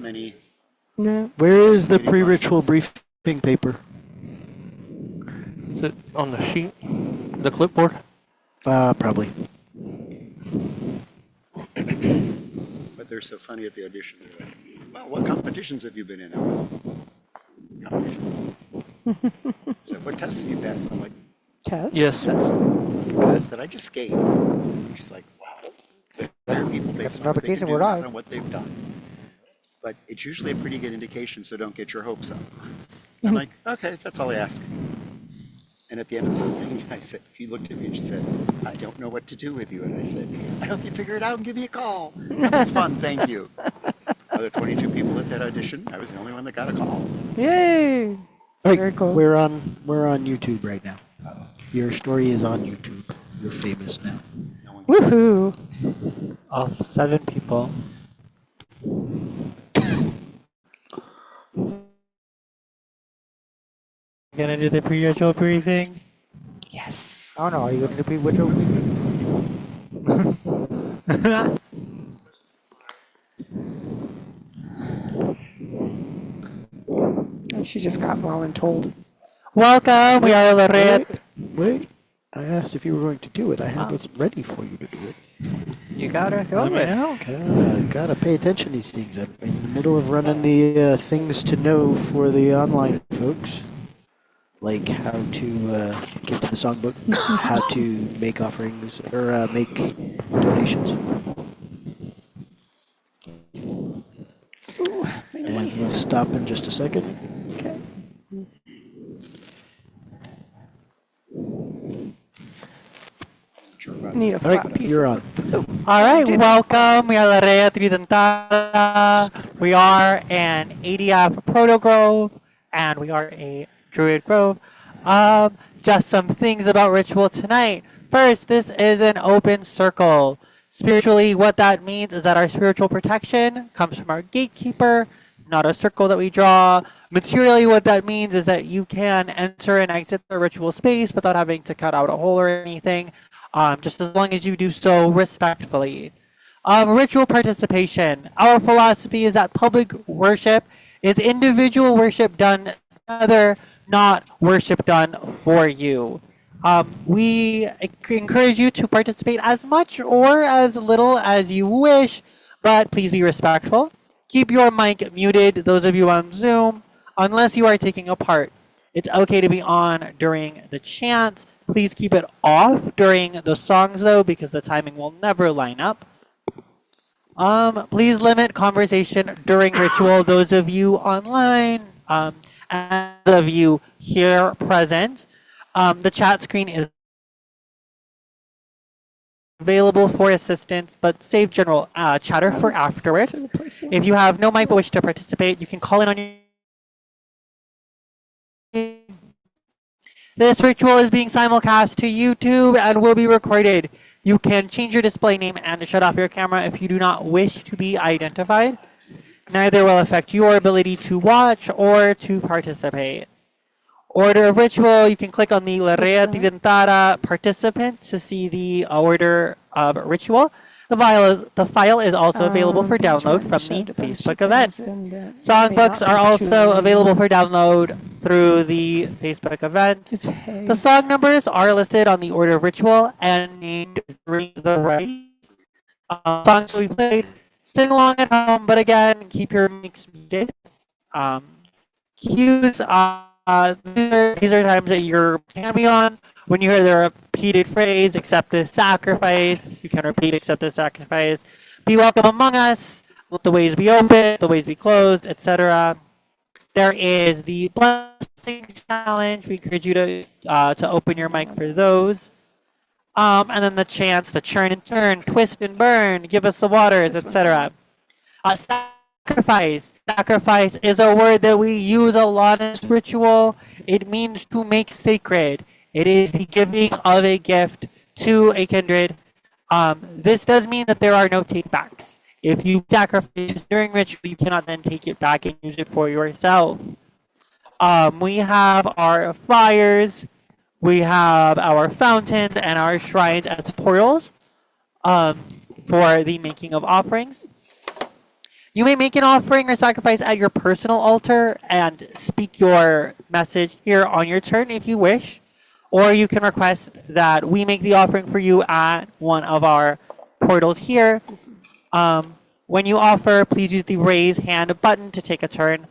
many. No. Where is the Meeting pre-ritual process. briefing paper? Is it on the sheet? The clipboard? Probably. But they're so funny at the audition. They're like, well, what competitions have you been in? I'm like, competition. So what tests have you passed? I'm like, Test? Yes. tests. Good. Said I just skate. She's like, well, there are people based on what they can do, not on what they've done. But it's usually a pretty good indication, so don't get your hopes up. I'm like, okay, that's all I ask. And at the end of the thing, I said, she looked at me and she said, I don't know what to do with you. And I said, I hope you figure it out and give me a call. That was fun, thank you. Other 22 people at that audition, I was the only one that got a call. Yay! Right, Very cool. we're on YouTube right now. Your story is on YouTube. You're famous now. No one Woohoo! Of 7 people. Gonna do the pre-ritual briefing? Yes. Oh no, are you going to be with her? She just got voluntold. Welcome, we are Lorette. Wait, I asked if you were going to do it. I had this ready for you to do it. You gotta go Let me with know. Gotta pay attention to these things. I'm in the middle of running the things to know for the online folks. Like how to get to the songbook, how to make offerings, or make donations. And we'll stop in just a second. Okay. Need a All flat right, piece. you're on. All right, welcome. We are Larea Tridentada. We are an ADF Proto Grove, and we are a Druid Grove. Just some things about ritual tonight. First, this is an open circle. Spiritually, what that means is that our spiritual protection comes from our gatekeeper, not a circle that we draw. Materially, what that means is that you can enter and exit the ritual space without having to cut out a hole or anything, just as long as you do so respectfully. Ritual participation. Our philosophy is that public worship is individual worship done together, not worship done for you. We encourage you to participate as much or as little as you wish, but please be respectful. Keep your mic muted, those of you on Zoom, unless you are taking a part. It's okay to be on during the chants. Please keep it off during the songs, though, because the timing will never line up. Please limit conversation during ritual. Those of you online, and those of you here present, the chat screen is available for assistance, but save general chatter for afterwards. If you have no mic but wish to participate, you can call in on your... This ritual is being simulcast to YouTube and will be recorded. You can change your display name and shut off your camera if you do not wish to be identified. Neither will affect your ability to watch or to participate. Order of ritual, you can click on the Larea Tridentara participant to see the order of ritual. The file is also available for download from the Facebook event. Songbooks are also available for download through the Facebook event. The song numbers are listed on the order of ritual and named during the rite. Songs will be played. Sing along at home, but again, keep your mics muted. Cues, these are times that you can be on. When you hear the repeated phrase, accept this sacrifice, you can repeat, accept this sacrifice. Be welcome among us. Let the ways be open, the ways be closed, etc. There is the blessing challenge. We encourage you to open your mic for those. And then the chants, the churn and turn, twist and burn, give us the waters, etc. Sacrifice. Sacrifice is a word that we use a lot in this ritual. It means to make sacred. It is the giving of a gift to a kindred. This does mean that there are no take-backs. If you sacrifice during ritual, you cannot then take it back and use it for yourself. We have our fires, we have our fountains, and our shrines as portals for the making of offerings. You may make an offering or sacrifice at your personal altar and speak your message here on your turn if you wish. Or you can request that we make the offering for you at one of our portals here. This is When you offer, please use the raise hand button to take a turn.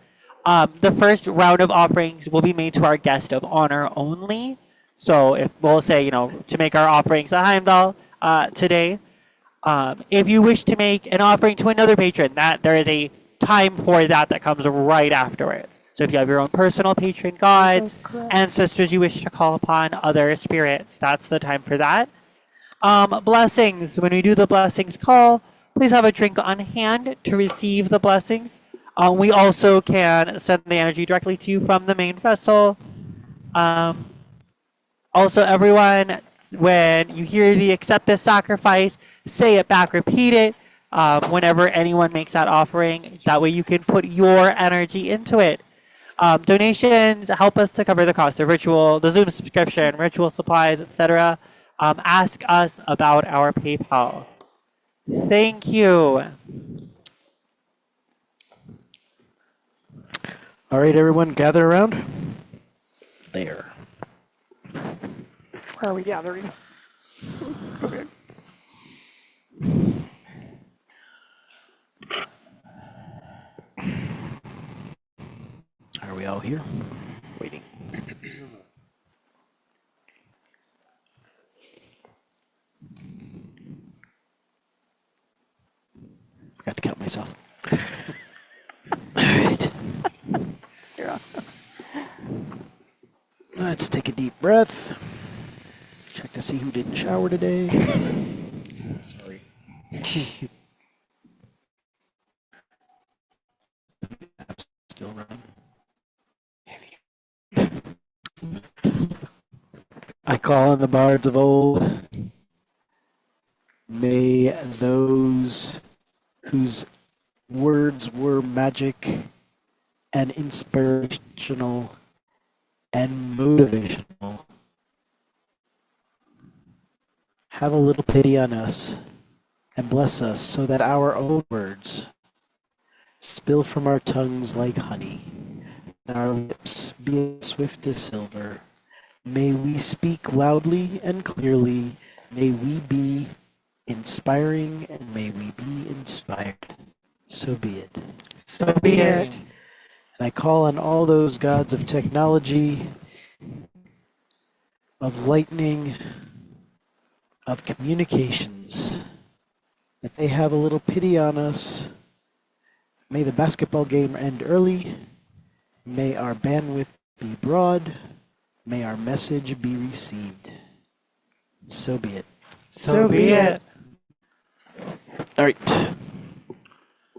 The first round of offerings will be made to our guest of honor only. So if we'll say, to make our offerings to Heimdall today. If you wish to make an offering to another patron, that there is a time for that comes right afterwards. So if you have your own personal patron gods, ancestors you wish to call upon, other spirits, that's the time for that. Blessings. When we do the blessings call, please have a drink on hand to receive the blessings. We also can send the energy directly to you from the main vessel. Also, everyone, when you hear the accept this sacrifice, say it back, repeat it whenever anyone makes that offering. That way you can put your energy into it. Donations help us to cover the cost of ritual, the Zoom subscription, ritual supplies, etc. Ask us about our PayPal. Thank you. All right, everyone, gather around. There. where are we gathering? Okay. Are we all here? Waiting. Forgot to count myself. All right. Yeah. Let's take a deep breath. Check to see who didn't shower today. Sorry. App's still running. I call on the bards of old. May those whose words were magic and inspirational and motivational have a little pity on us and bless us so that our own words spill from our tongues like honey and our lips be as swift as silver. May we speak loudly and clearly. May we be inspiring and may we be inspired. So be it. So be it. And I call on all those gods of technology, of lightning, of communications, that they have a little pity on us. May the basketball game end early. May our bandwidth be broad. May our message be received. So be it. So be it. All right.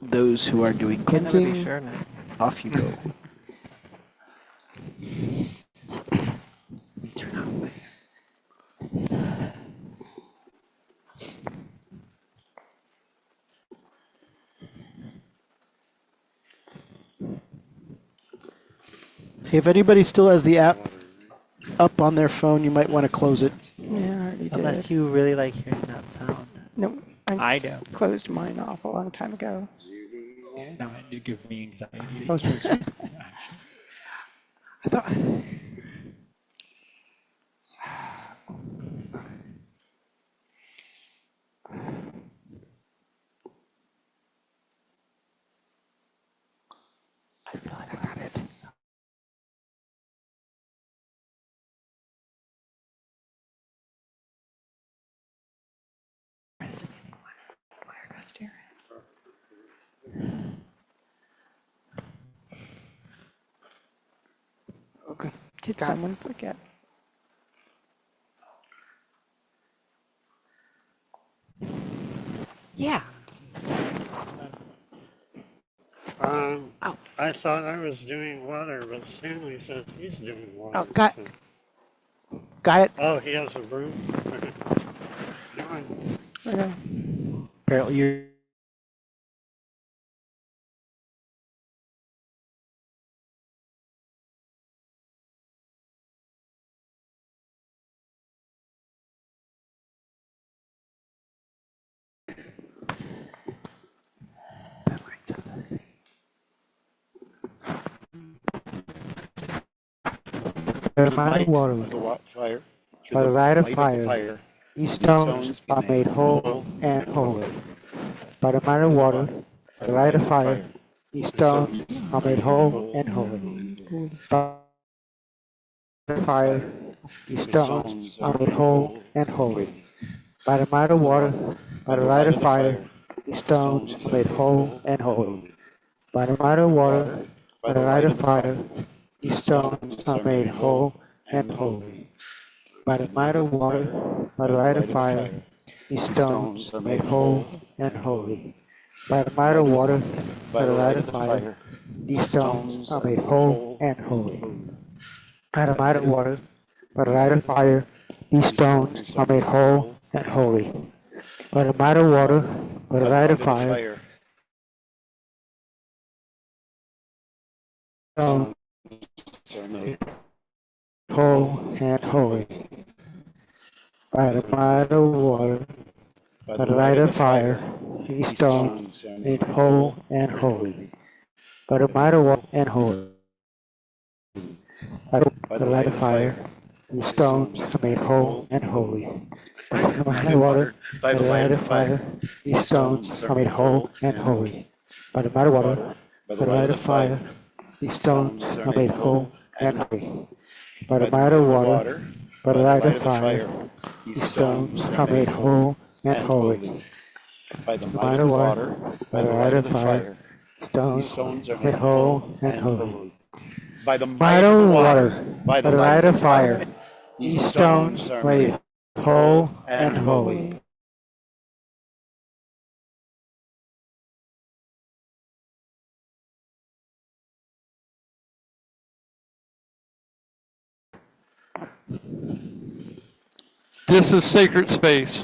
Those who are doing Can never be cleansing, sure, man. off you go. Hey, if anybody still has the app up on their phone, you might want to close it. Yeah, I already did. Unless you really like hearing that sound. No, I I do. closed mine off a long time ago. No, you give me anxiety. Oh, sure, sure. I thought. I feel like I got it. Okay. Did someone forget? Yeah. I thought I was doing water, but Stanley says he's doing water. Oh, got it. Oh, he has a broom? Okay. Never mind. Okay. Apparently you're by the the might light of water, of the fire, through by the light of light fire, these these stones are made whole and holy. By the might of water, by the light of fire, these stones are made whole and holy. By the fire, these stones are made whole and holy. By the might of water, by the light of fire, these stones are made whole and holy. By the might of water, by the light of fire, these stones are made whole and holy. By the might of water, by the light of fire, these stones are made whole and holy. By the might of water, by the light of fire, these stones are made whole and holy. By the might of water, by the light of fire, these stones are made whole and holy. By the might of water, by the light of fire, stones are made whole and holy. By the might of water, by by the light of fire, these stones are made whole and holy. By the might of water and holy. By the light of fire, these stones are made whole and holy. By the might of water, by the light of fire, these stones are made whole and holy. By the might of water, by the light of fire, these stones are made whole and holy. By the might of water, by the light of fire, these stones are made whole and holy. by the By the might of water, by the light of fire, stones are made whole and holy. by the Might of water, by the light of fire, these stones are made whole and holy. This is sacred space.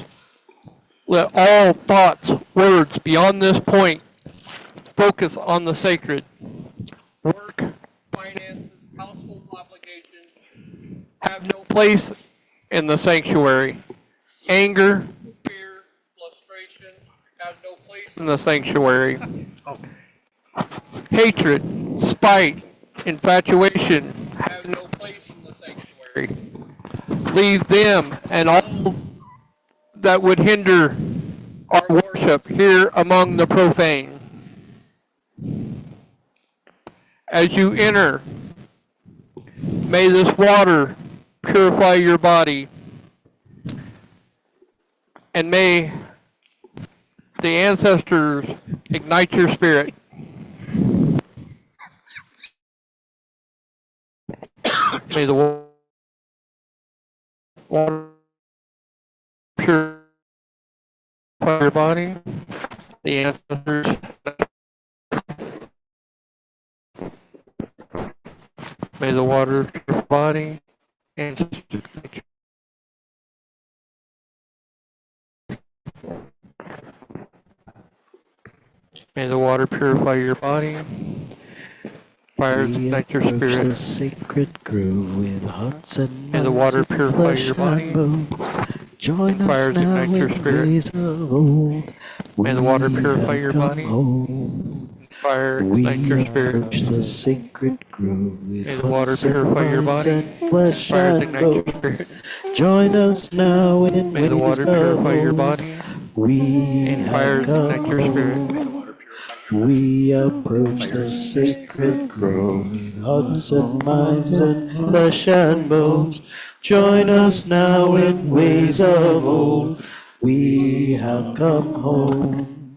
Let all thoughts, words beyond this point focus on the sacred. Work, finances, household obligations have no place in the sanctuary. Anger, fear, frustration have no place in the sanctuary. Hatred, spite, infatuation have no place in the sanctuary. Leave them and all that would hinder our worship here among the profane. As you enter, may this water purify your body, and may the ancestors ignite your spirit. May the water purify your body, the ancestors. May the water purify your body, ancestors. May the water purify your body. Fires We ignite your approach the spirit. sacred grove with hearts and May the minds water of purify flesh your and body. bones. Join us Fires now ignite your in spirit. ways of old. May the water We purify have your come body. home. Fire We ignite your spirit. approach the sacred grove with May the water hearts and purify your minds body. and flesh Fires and ignite your bones. spirit. Join us now in May the ways water of purify your old. body. We And have fires come ignite your spirit. home. We approach the sacred grove with hearts and minds and flesh and bones. Join us now in ways of old. We have come home.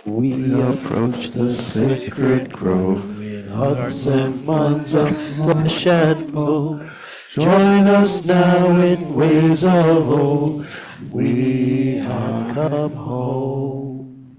We approach the sacred grove with hearts and minds and flesh and bone. Join us now in ways of old. We have come home.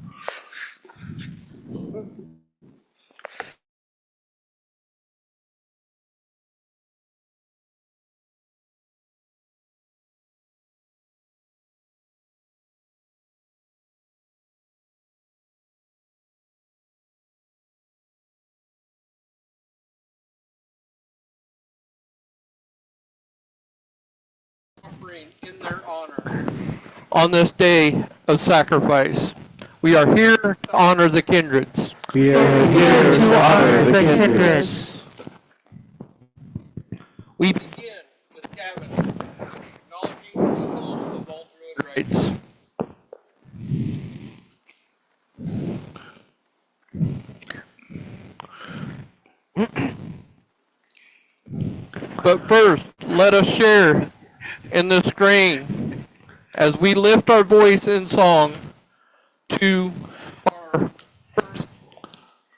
Offering in their honor. On this day of sacrifice, we are here to honor the kindreds. We are here to honor the kindreds. We begin 7, acknowledging the home of all Druid rights. But first, let us share in this grain as we lift our voice in song to our first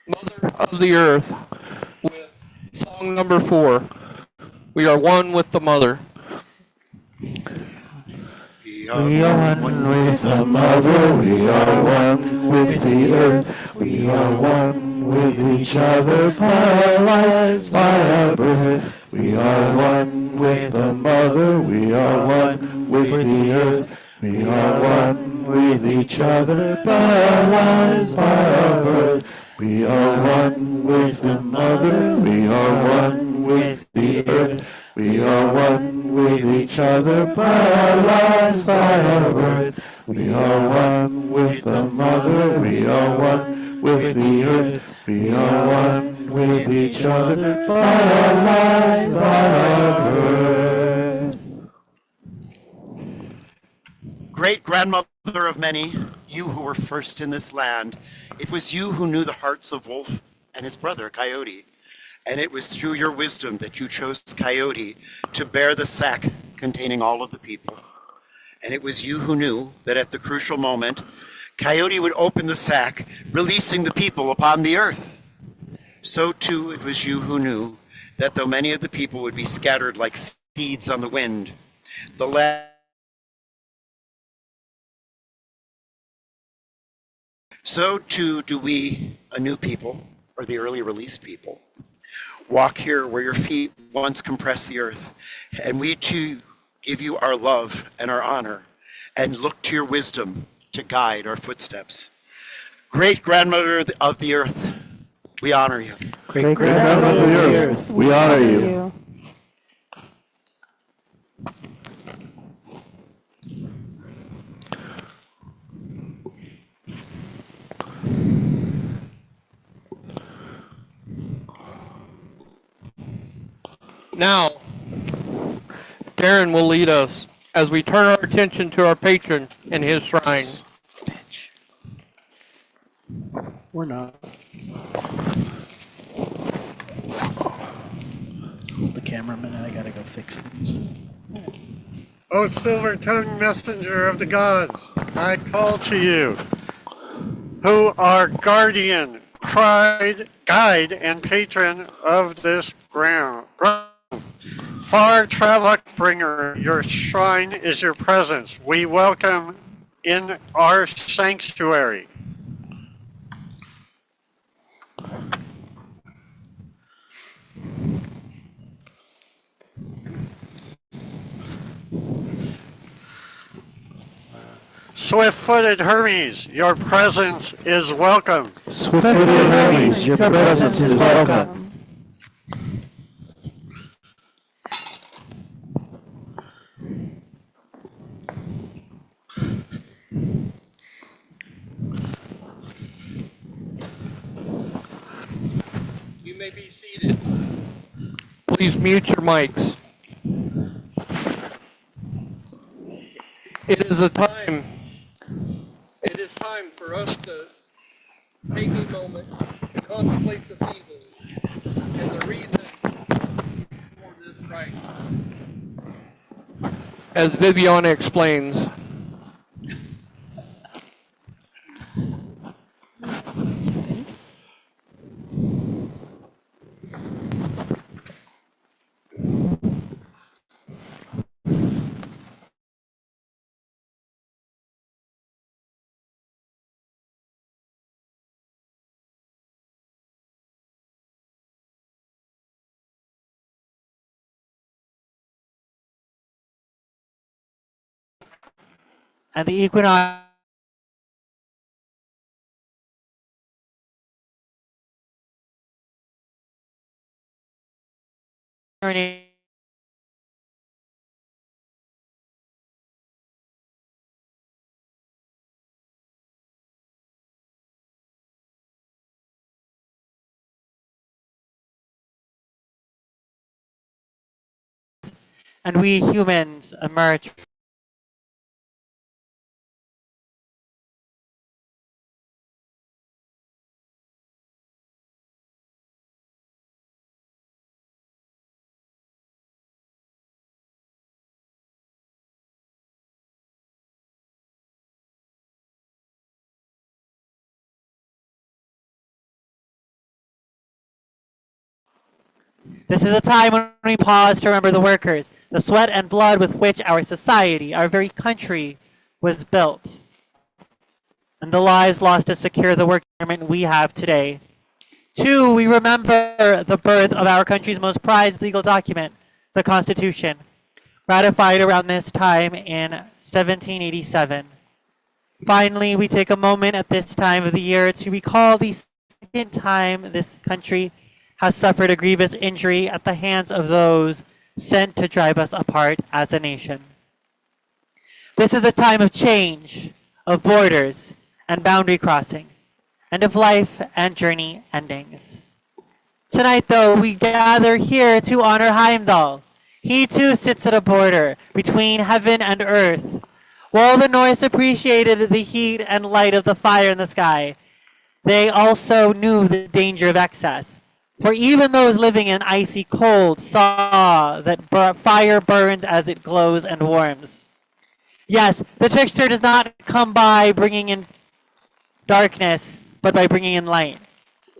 Mother of the Earth with song number 4. We are one with the Mother. We are One with the mother, we are one with the earth, we are one with each other by our lives, by our birth. We are one with the mother, we are one with the earth, we are one with each other by our lives, by our birth. We are one with the mother, we are one with the earth, we are one with each other by our lives, by our birth. We are one with the mother, we are one with the earth, we are one with each other by our lives, by our birth. great grandmother of many, you who were first in this land. It was you who knew the hearts of Wolf and his brother Coyote. And it was through your wisdom that you chose Coyote to bear the sack containing all of the people. And it was you who knew that at the crucial moment, Coyote would open the sack, releasing the people upon the earth. So too it was you who knew that though many of the people would be scattered like seeds on the wind, the land. So too do we, a new people, or the early released people, walk here where your feet once compressed the earth, and we too give you our love and our honor, and look to your wisdom to guide our footsteps. Great grandmother of the earth, we honor you. Great grandmother of the earth, we honor you. Now, Darren will lead us as we turn our attention to our patron and his shrine. We're not. The cameraman, I gotta go fix things. O silver-tongued messenger of the gods, I call to you, who are guardian, guide, and patron of this ground. Far travel bringer, your shrine is your presence. We welcome in our sanctuary. Swift-footed Hermes, your presence is welcome. Swift-footed Hermes, your presence is welcome. You may be seated. Please mute your mics. It is time for us to take a moment to contemplate the season and the reason for this rite. As Viviana explains, And the Equinox and we humans emerge. This is a time when we pause to remember the workers, the sweat and blood with which our society, our very country, was built, and the lives lost to secure the work environment we have today. Two, we remember the birth of our country's most prized legal document, the Constitution, ratified around this time in 1787. Finally, we take a moment at this time of the year to recall the second time this country has suffered a grievous injury at the hands of those sent to drive us apart as a nation. This is a time of change, of borders and boundary crossings, and of life and journey endings. Tonight, though, we gather here to honor Heimdall. He too sits at a border between heaven and earth. While the Norse appreciated the heat and light of the fire in the sky, they also knew the danger of excess. For even those living in icy cold saw that fire burns as it glows and warms. Yes, the trickster does not come by bringing in darkness, but by bringing in light.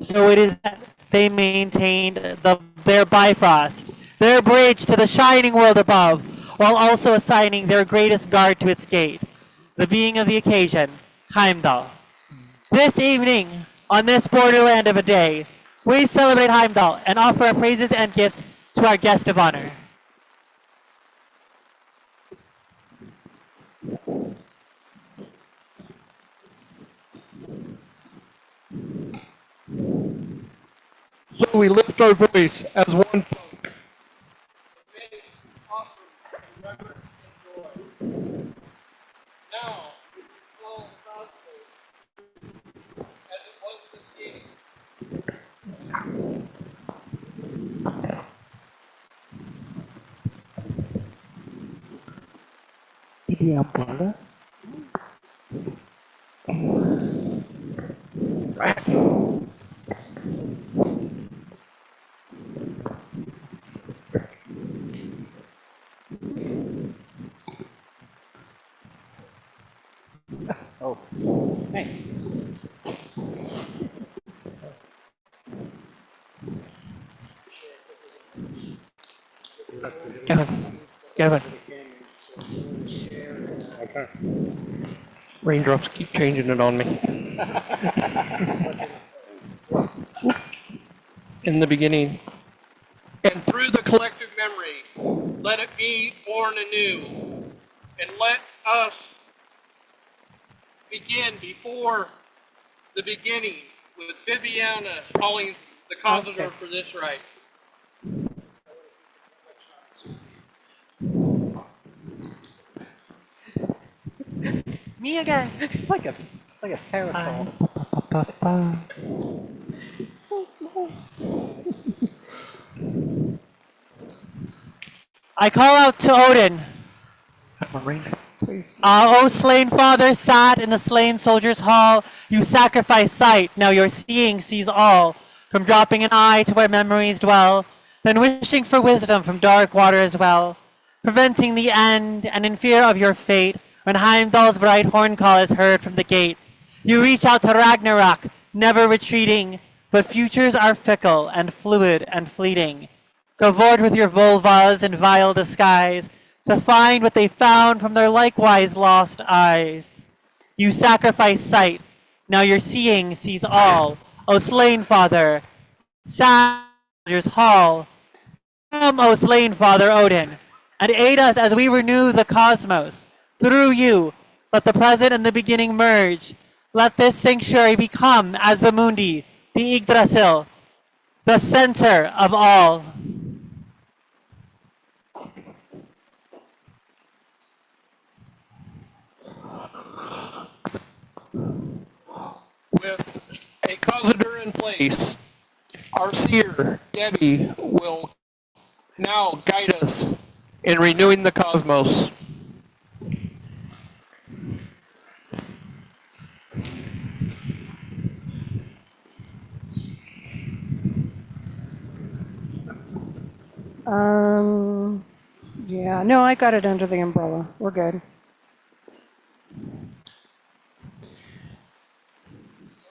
So it is that they maintained their bifrost, their bridge to the shining world above, while also assigning their greatest guard to its gate, the being of the occasion, Heimdall. This evening, on this borderland of a day, we celebrate Heimdall and offer our praises and gifts to our guest of honor. So we lift our voice as one folk. Now, all proudly, as it was this evening. Ini yang bola. Kevin. Raindrops keep changing it on me. In the beginning. And through the collective memory, let it be born anew. And let us begin before the beginning with Viviana calling the compositor for this rite. Me again. It's like a parasol. So small. I call out to Odin. Please. O slain father, sat in the slain soldier's hall. You sacrifice sight, now your seeing sees all. From dropping an eye to where memories dwell, then wishing for wisdom from dark water as well. Preventing the end, and in fear of your fate, when Heimdall's bright horn call is heard from the gate. You reach out to Ragnarok, never retreating, but futures are fickle and fluid and fleeting. Go forward with your vulvas in vile disguise, to find what they found from their likewise lost eyes. You sacrifice sight, now your seeing sees all. O slain father, soldier's hall. Come, O slain father Odin, and aid us as we renew the cosmos. Through you, let the present and the beginning merge. Let this sanctuary become, as the Mundi, the Yggdrasil, the center of all. With a compositor in place, our seer, Debbie, will now guide us in renewing the cosmos. Yeah, no, I got it under the umbrella. We're good.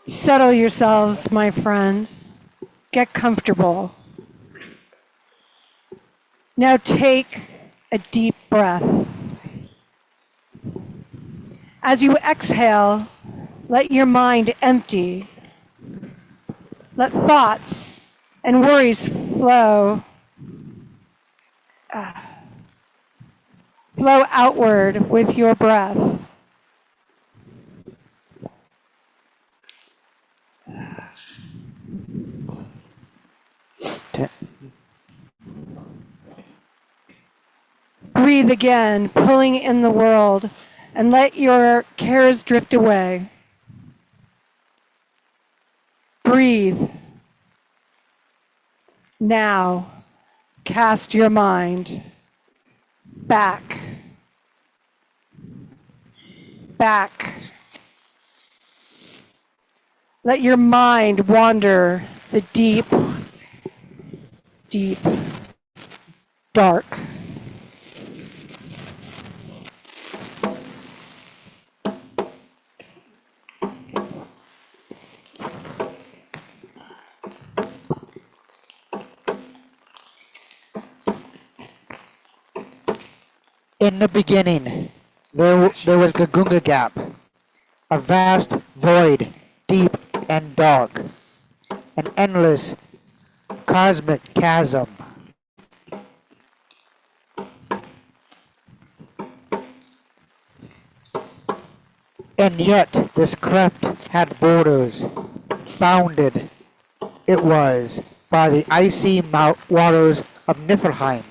Settle yourselves, my friend. Get comfortable. Now take a deep breath. As you exhale, let your mind empty. Let thoughts and worries flow outward with your breath. Breathe again, pulling in the world, and let your cares drift away. Breathe. Now, cast your mind back. Back. Let your mind wander the deep, deep, dark. In the beginning, there was the Gunga Gap, a vast void, deep and dark, an endless cosmic chasm. And yet this cleft had borders, bounded, it was, by the icy waters of Niflheim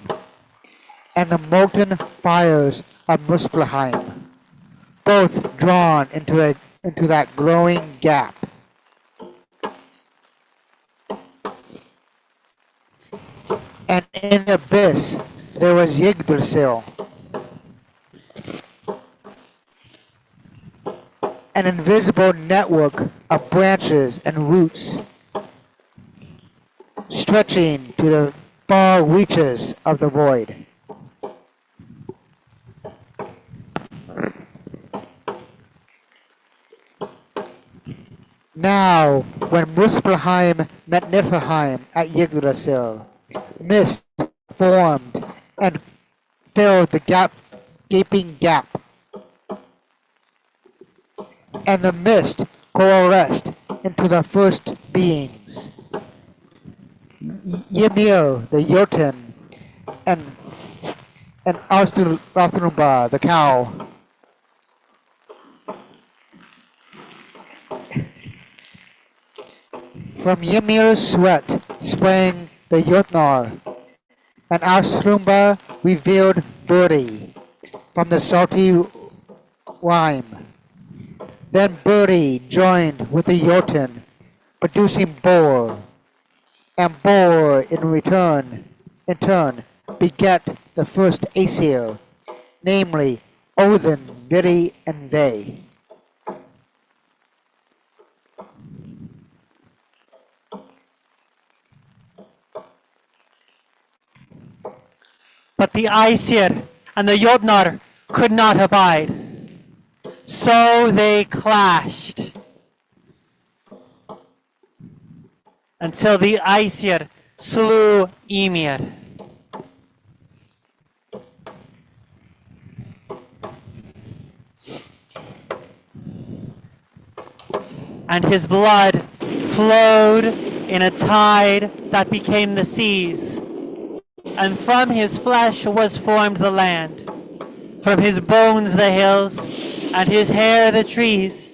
and the molten fires of Muspelheim, both drawn into that glowing gap. And in the abyss there was Yggdrasil, an invisible network of branches and roots stretching to the far reaches of the void. Now, when Muspelheim met Niflheim at Yggdrasil, mist formed and filled the gaping gap, and the mist coalesced into the first beings, Ymir the Jotun and Austrumba the cow. From Ymir's sweat sprang the Jotnar, and Austrumba revealed Birdie from the salty rime. Then Birdie joined with the Jotun, producing Bor, and Bor in turn, beget the first Aesir, namely Odin, Vili, and Ve. But the Aesir and the Jotnar could not abide. So they clashed until the Aesir slew Ymir. And his blood flowed in a tide that became the seas. And from his flesh was formed the land, from his bones the hills, and his hair the trees.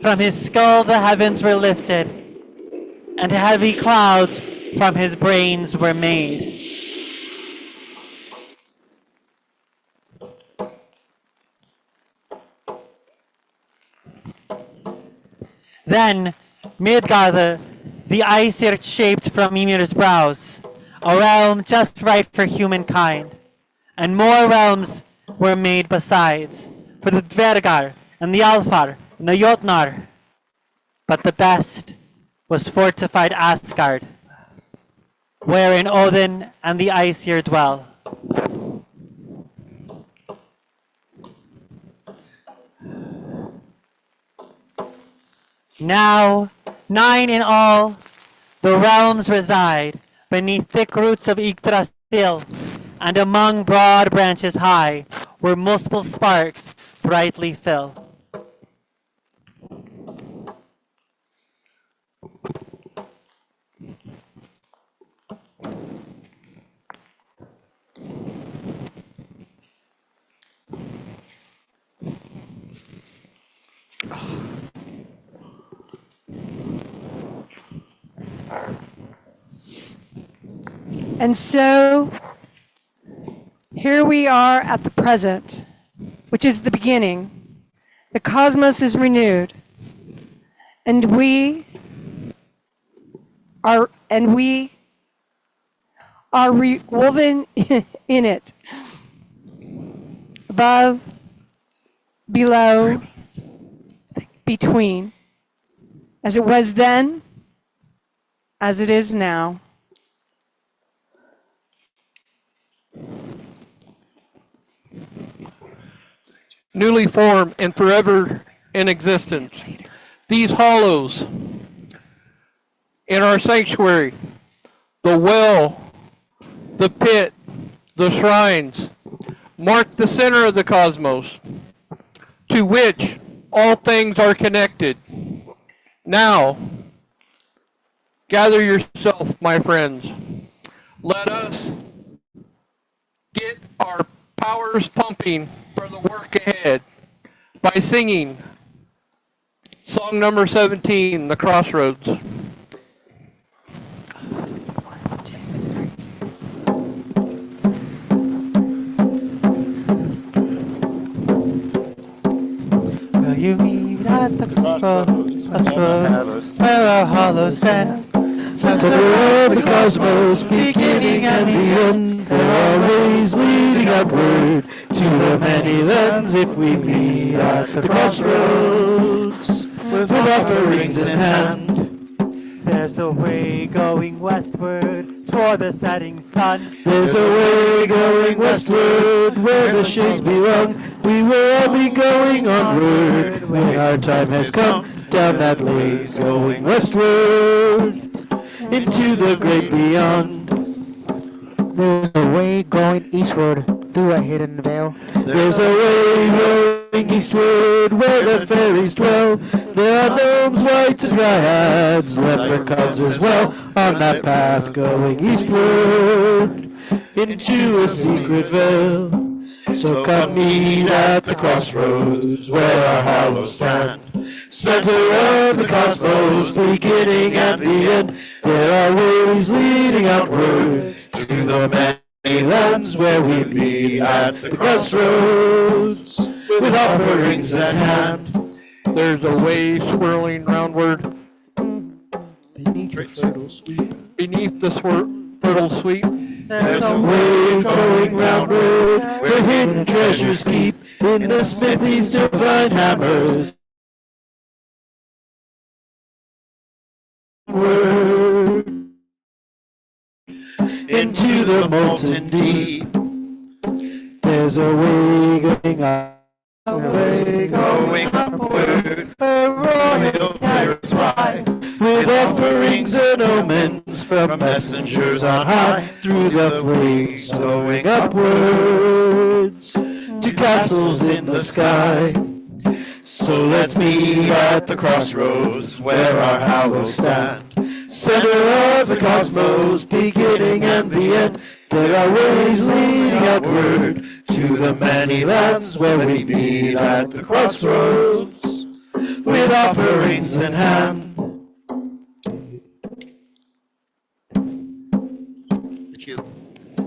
From his skull the heavens were lifted, and heavy clouds from his brains were made. Then Midgard, the Aesir shaped from Ymir's brows, a realm just right for humankind. and more realms were made besides, for the Dvergar, and the Alfar, and the Jotnar. But the best was fortified Asgard, wherein Odin and the Aesir dwell. Now, 9 in all, the realms reside beneath thick roots of Yggdrasil, and among broad branches high, where multiple sparks brightly fill. And so, here we are at the present, which is the beginning. The cosmos is renewed, and we are woven in it, above, below, between, as it was then, as it is now. Newly formed and forever in existence. These hollows in our sanctuary, the well, the pit, the shrines, mark the center of the cosmos, to which all things are connected. Now, gather yourself, my friends. Let us get our powers pumping for the work ahead by singing song number 17, The Crossroads. Will you meet at the crossroads where our hollows stand? Center of the cosmos, beginning and the end. There are ways leading upward to the many lands if we meet at the crossroads with offerings in hand. There's a way going westward toward the setting sun. There's a way going westward where the shades belong. We will all be going onward when our time has come. Down that lane going westward into the great beyond. There's a way going eastward through a hidden veil. There's a way going eastward where the fairies dwell. There are gnomes, wights, and dryads, leprechauns as well, on that path going eastward into a secret veil. So come meet at the crossroads where our hollows stand. Center of the cosmos, beginning and the end. There are ways leading outward to the many lands where we meet at the crossroads with offerings at hand. There's a way swirling roundward Beneath the fertile sweep. beneath the fertile sweep. There's a way going roundward where hidden treasures keep in the smithy's divine hammers. Word into the molten deep. There's a way going up, a way going upward, where royal pirates fly, with offerings and omens from messengers on high, through the flames going upwards to castles in the sky. So let's meet at the crossroads where our hollows stand. Center of the cosmos, beginning and the end. There are ways leading outward to the many lands where we meet at the crossroads with offerings in hand. It's you.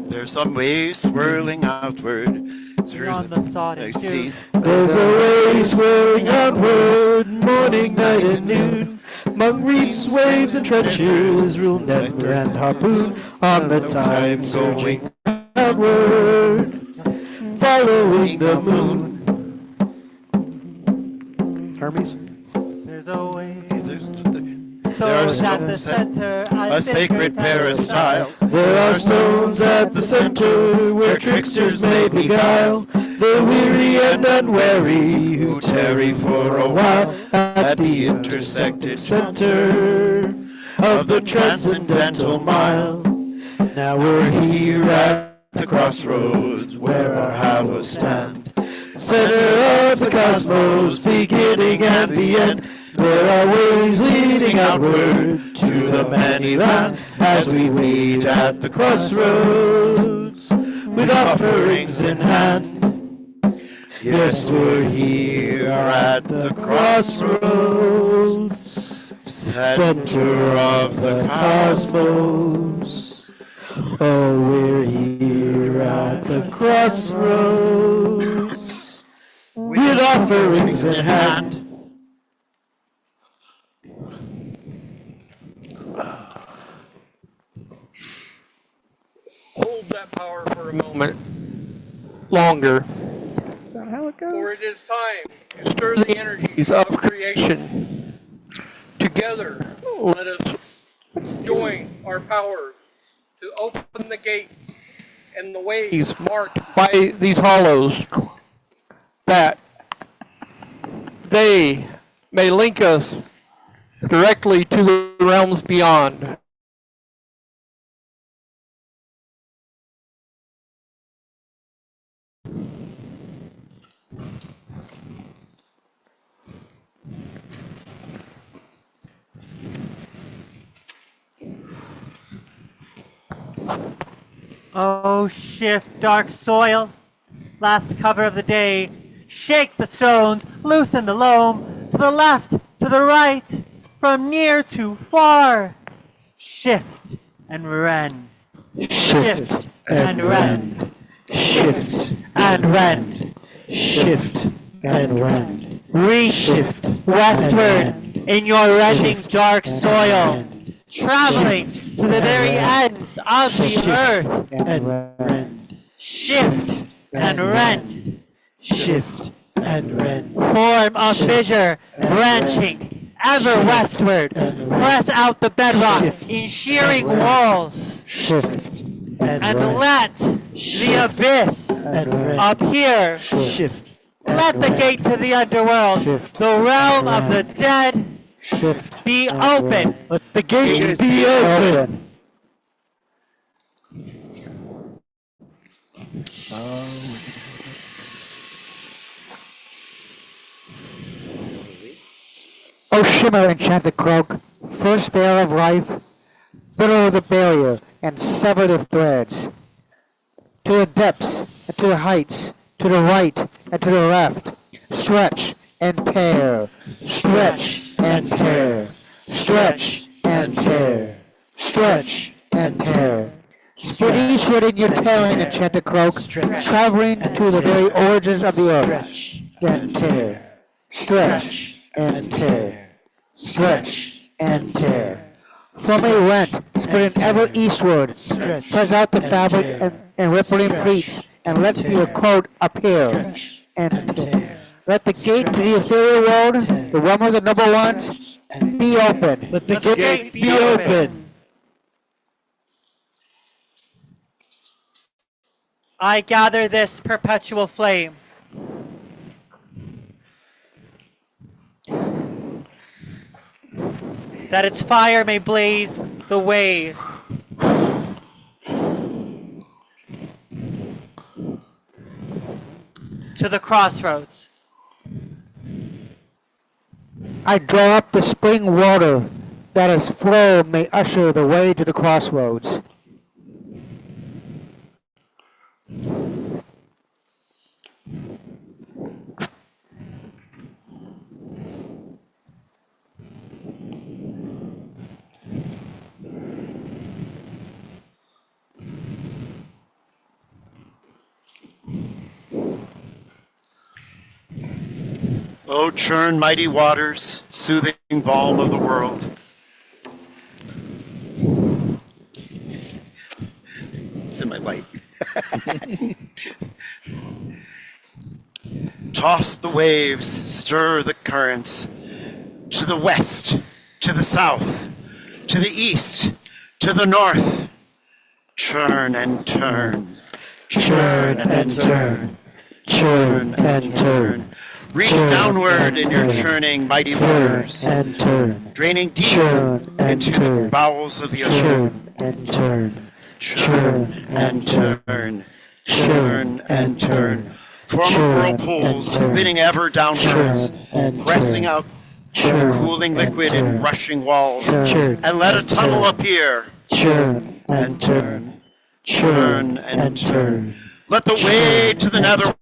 There's some way swirling outward. On the sodden dew. There's a way swirling outward, morning, night, and noon. Among reefs, waves, and trenches, rule net and harpoon on the tide surging outward. following the moon. Hermes? There's always There are stones at the stones at center, a sacred peristyle. There are stones at the center where tricksters may beguile the weary and unwary who tarry for a while at the intersected center of the transcendental mile. Now we're here at the crossroads where our hallows stand, center of the cosmos, beginning and the end. There are ways leading outward to the many lands as we wait at the crossroads with offerings in hand. Yes, we're here at the crossroads, center of the cosmos. Oh, we're here at the crossroads with offerings in hand. Hold that power for a moment longer, Is that how it for goes? it is time to stir the energies of creation. Together, let us join our powers to open the gates and the ways marked by these hollows, that they may link us directly to the realms beyond. Oh, shift, dark soil. Last cover of the day. Shake the stones, loosen the loam. To the left, to the right, from near to far. Shift and rend. Shift and rend. Shift and rend. Shift and rend. Reach Shift westward in your rending dark soil. Traveling to the very ends of the earth. and rend. Shift and rend. Shift and rend. Form a fissure, branching ever westward. Press out the bedrock in shearing walls. Shift and And rend. let the abyss And rend. appear. Shift. Let the gate to the underworld, Shift. the realm of the dead, Shift. be and open. rend. Let the gate be open. O shimmer enchanted croak, first veil of life, riddle the barrier and sever the threads. To the depths and to the heights, to the right and to the left, stretch and tear, stretch and tear, stretch and tear, stretch and tear. Spread eastward in your tailing, enchanted croak, traveling to the very origins of the earth. Then tear, stretch and tear, stretch and tear. From a rent, spreading ever eastward, press out the fabric and rippling pleats, and let your coat appear. And tear. Let the gate to the ethereal world, the realm of the noble ones, be open. Let the gate gate be be open. open. I gather this perpetual flame. That its fire may blaze the way to the crossroads. I draw up the spring water that its flow may usher the way to the crossroads. O churn mighty waters, soothing balm of the world. It's in my bite. Toss the waves, stir the currents, to the west, to the south, to the east, to the north. Churn and turn, churn and turn, churn and turn. Reach downward in your churning mighty waters, and turn, draining deep churn and into the turn, bowels of the ocean. churn and turn, Churn and turn, churn and turn. Form a whirlpool spinning ever downwards, pressing out cooling liquid in rushing walls, and let a tunnel appear. churn And turn, churn and turn. Let the way to the nether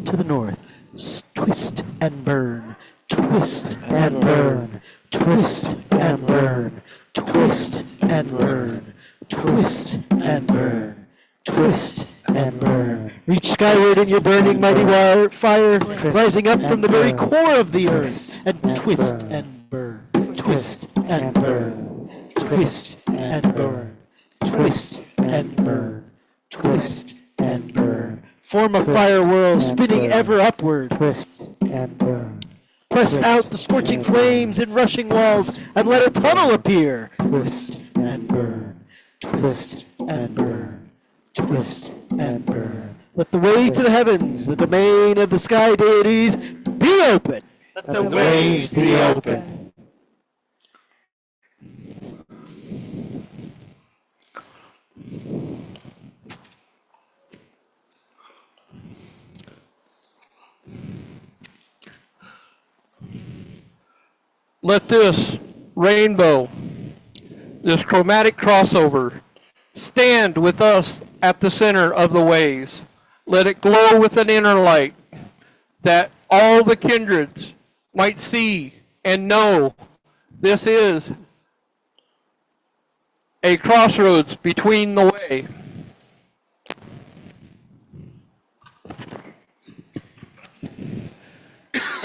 to the north. Twist and burn, twist and burn, twist and burn, twist and burn, twist and burn, twist and burn. Reach skyward in your burning mighty fire, rising up from the very core of the earth, and twist and burn, twist and burn, twist and burn, twist and burn, twist and burn. Form a fire whirl, spinning ever upward. Twist and burn. Press out the scorching flames and rushing walls, and let a tunnel appear. Twist and burn. Twist and burn. Twist and burn. Let the way to the heavens, the domain of the sky deities, be open. let the ways be open. Let this rainbow, this chromatic crossover, stand with us at the center of the ways. Let it glow with an inner light, that all the kindreds might see and know this is a crossroads between the way.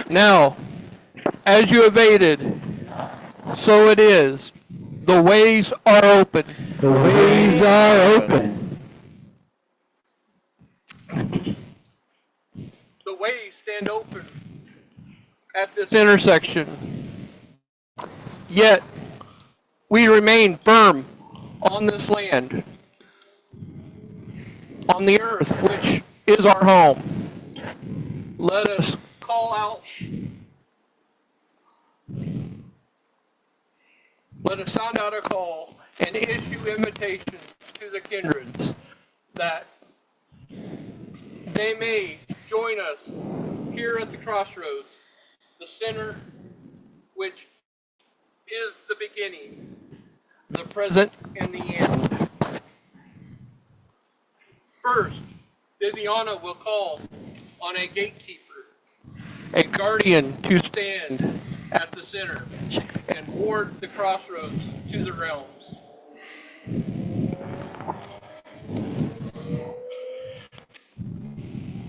Now, as you evaded, so it is. The ways are open. The ways are open. The ways stand open at this intersection. Yet, we remain firm on this land, on the earth, which is our home. Let us call out. Let us sound out a call and issue invitations to the kindreds that they may join us here at the crossroads, the center, which is the beginning, the present, and the end. First, Viviana will call on a gatekeeper, a guardian to stand at the center and ward the crossroads to the realms.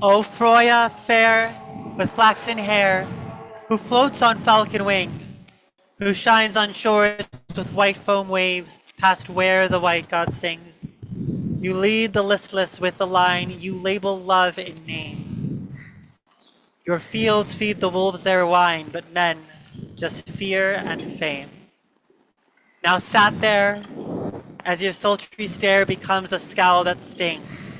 O Froya fair with flaxen hair, who floats on falcon wings, who shines on shores with white foam waves past where the white god sings. You lead the listless with the line, you label love in name. Your fields feed the wolves their wine, but men just fear and fame. Now sat there, as your sultry stare becomes a scowl that stings.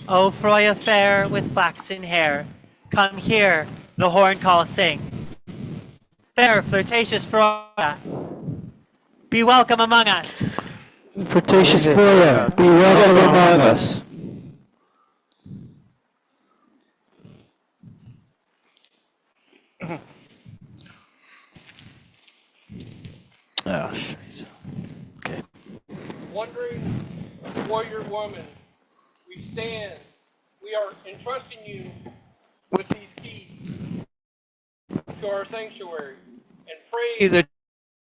O Froya fair with flaxen hair, come here, the horn call sings. Fair, flirtatious Froya, be welcome among us. Flirtatious Froya, be welcome among us. Oh, shit. Okay. Wondering warrior woman, we stand. We are entrusting you with these keys to our sanctuary and pray that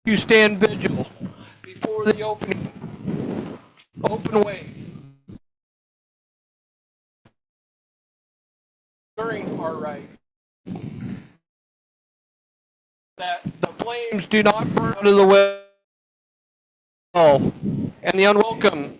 you stand vigil before the opening open way during our rite. That the flames do not burn out of the way and the unwelcome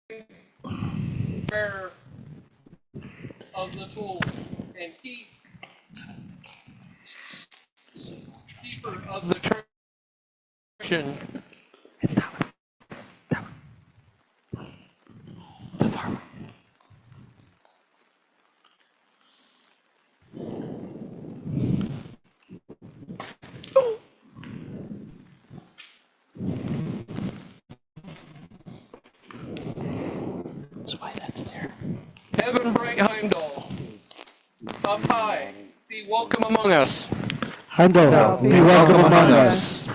aware of the tools and keeper of the tradition. It's that one. That one. The far one. That's why that's there. Heaven bright Heimdall, up high, be welcome among us. Heimdall, be welcome among us.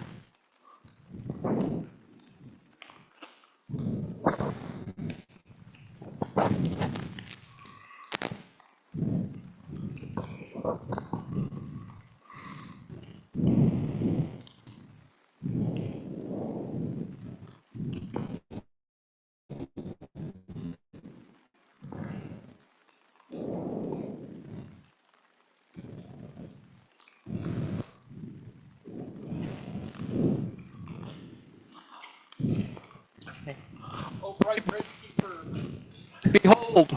O bright bridge keeper, behold,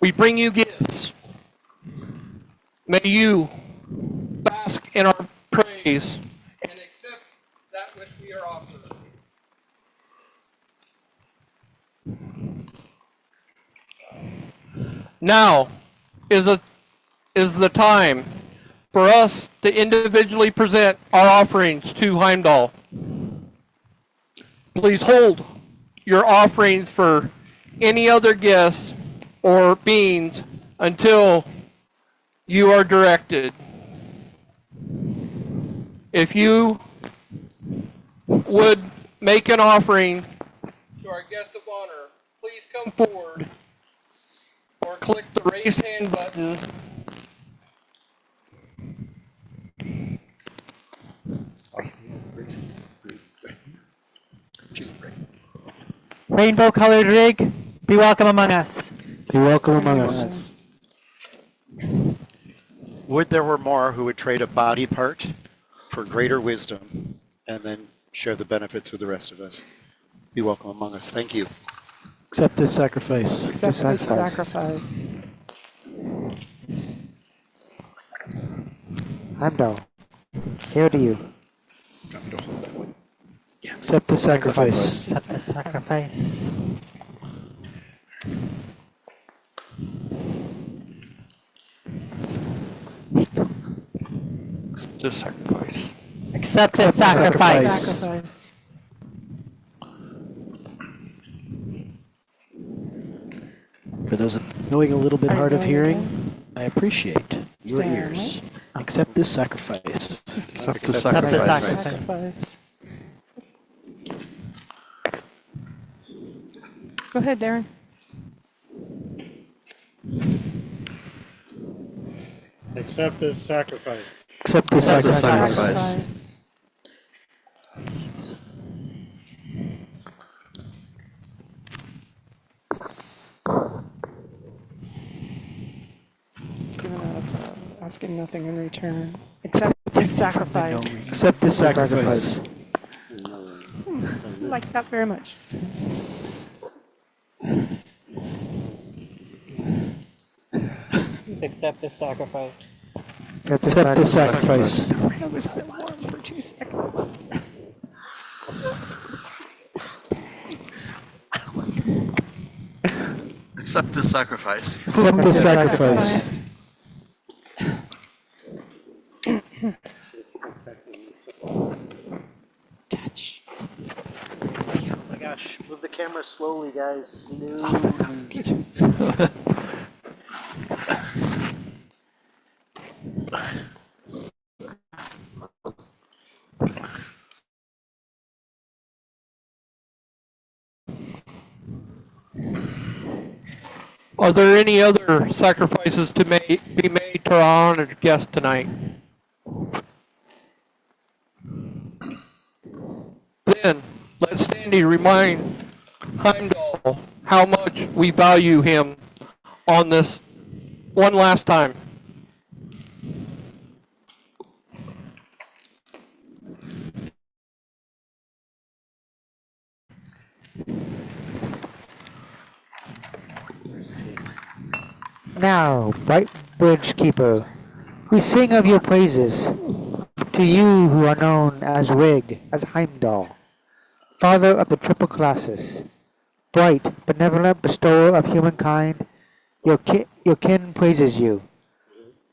we bring you gifts. May you bask in our praise and accept that which we are offering. Now is the time for us to individually present our offerings to Heimdall. Please hold your offerings for any other guests or beings until you are directed. If you would make an offering to our guest of honor, please come forward or click the raise hand button. Rainbow colored rig, be welcome among us. Be welcome among us. Would there were more who would trade a body part for greater wisdom and then share the benefits with the rest of us. Be welcome among us. Thank you. Accept this sacrifice. Accept this sacrifice. Heimdall, hail to you. Want me to hold that one? Accept the sacrifice. Accept the sacrifice. The sacrifice. Accept the sacrifice. Sacrifice. For those knowing a little bit Are you hard of going hearing, again? I appreciate your Stay on, ears. Accept this sacrifice. Accept the Accept the sacrifice. Sacrifice. Go ahead, Darren. Accept this sacrifice. Accept this Accept the sacrifice. Sacrifice. Giving up, asking nothing in return. Accept this sacrifice. Accept this sacrifice. I like that very much. Please accept this sacrifice. Accept this sacrifice. I was so warm for 2 seconds. Accept this sacrifice. Accept this sacrifice. Touch. Oh my gosh, move the camera slowly, guys. Are there any other sacrifices to be made to our honored guest tonight? Then, let Sandy remind Heimdall how much we value him on this one last time. Now, bright bridge keeper, we sing of your praises to you who are known as Rig, as Heimdall, father of the triple classes, bright, benevolent bestower of humankind. Your kin praises you.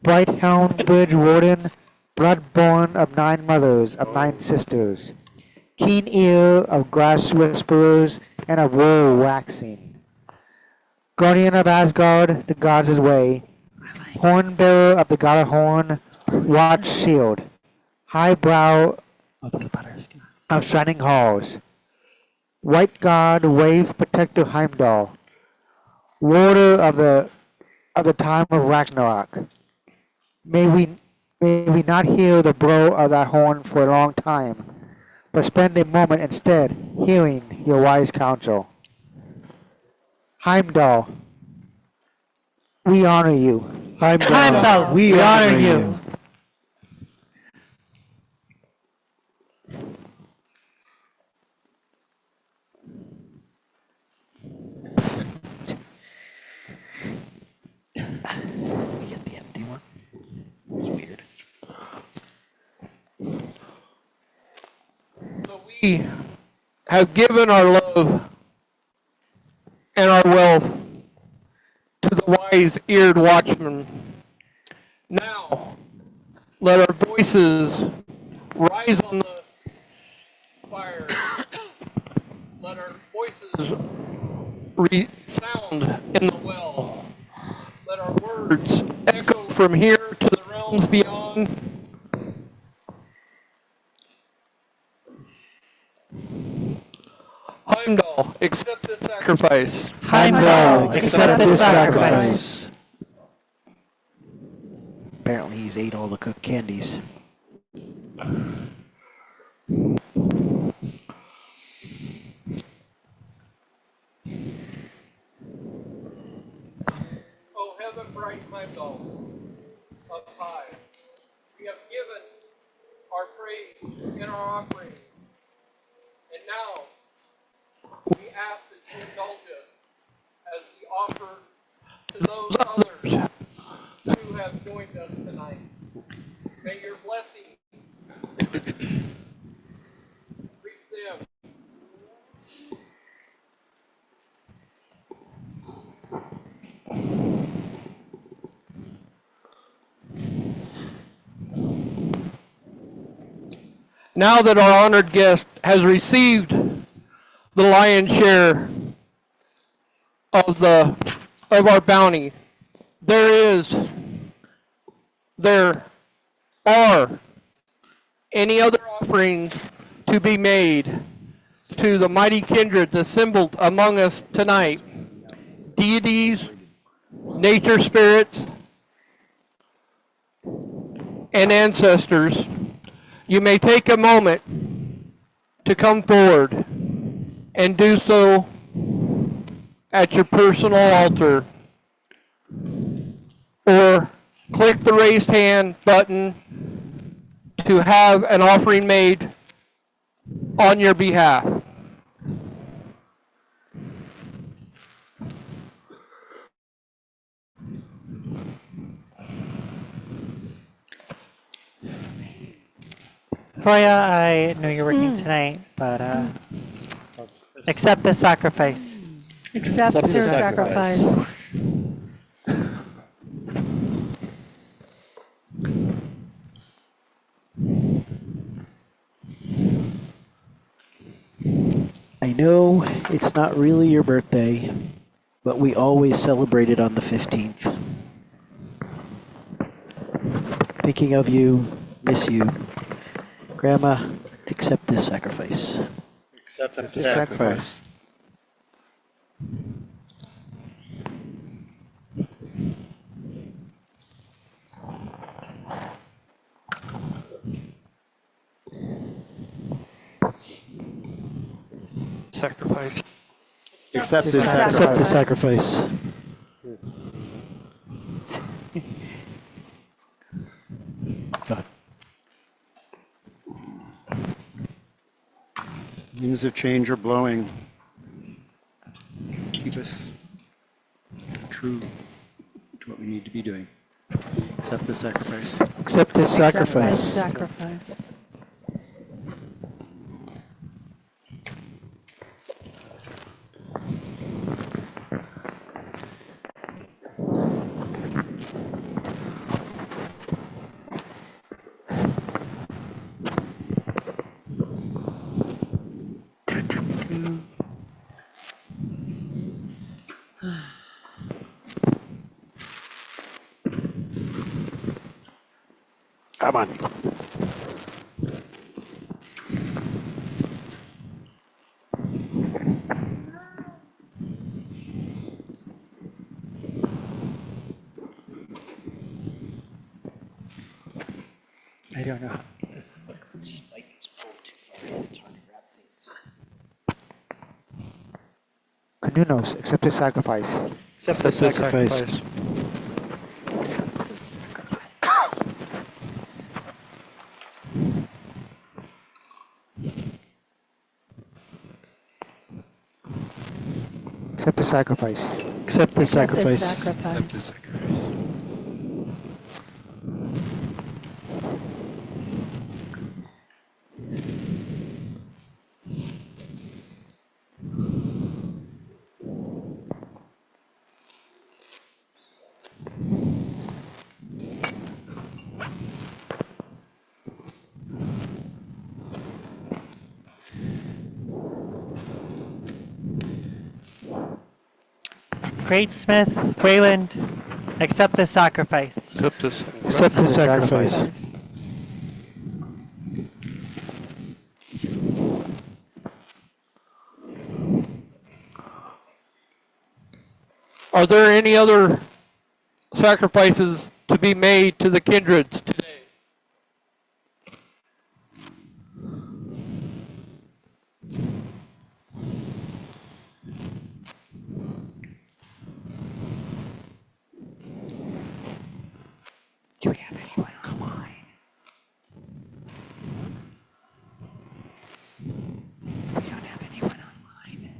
Bright helm bridge warden, blood born of 9 mothers, of 9 sisters, keen ear of grass whisperers and of wool waxing. Guardian of Asgard, the gods' way, horn bearer of the god of horn, watch shield, high brow of shining halls, white god, wave protector Heimdall, warder of the time of Ragnarok. May we not hear the blow of that horn for a long time, but spend a moment instead hearing your wise counsel. Heimdall, we honor you. Heimdall, we honor you. We get the empty one. It's weird. So we have given our love and our wealth to the wise-eared watchman. Now, let our voices rise on the fire. Let our voices resound in the well. Let our words echo from here to the realms beyond. Heimdall, accept this sacrifice. Heimdall, accept this sacrifice. Apparently he's ate all the cooked candies. O heaven bright Heimdall, up high, we have given our praise and our offering, and now we ask that you indulge us as we offer to those others who have joined us tonight. May your blessing reach them. Now that our honored guest has received the lion's share of our bounty, there are any other offerings to be made to the mighty kindreds assembled among us tonight, deities, nature spirits, and ancestors. You may take a moment to come forward and do so at your personal altar, or click the raised hand button to have an offering made on your behalf. Toya, I know you're working tonight, but accept this sacrifice. Accept their sacrifice. I know it's not really your birthday, but we always celebrate it on the 15th. Thinking of you, miss you. Grandma, accept this sacrifice. Accept the sacrifice. Sacrifice. Accept this Sacrifice. Accept the sacrifice. God. Winds of change are blowing. Keep us true to what we need to be doing. Accept the sacrifice. Accept this sacrifice. Sacrifice. Come on. I don't know how to make this work. Spike is pulled too far in, it's hard to grab things. Canunos, accept the sacrifice. Accept the sacrifice. Accept the sacrifice. Accept the Accept the sacrifice. Accept the sacrifice. Great Smith, Wayland, accept this sacrifice. Accept this. Accept the sacrifice. Are there any other sacrifices to be made to the kindreds today? Do we have anyone online? We don't have anyone online.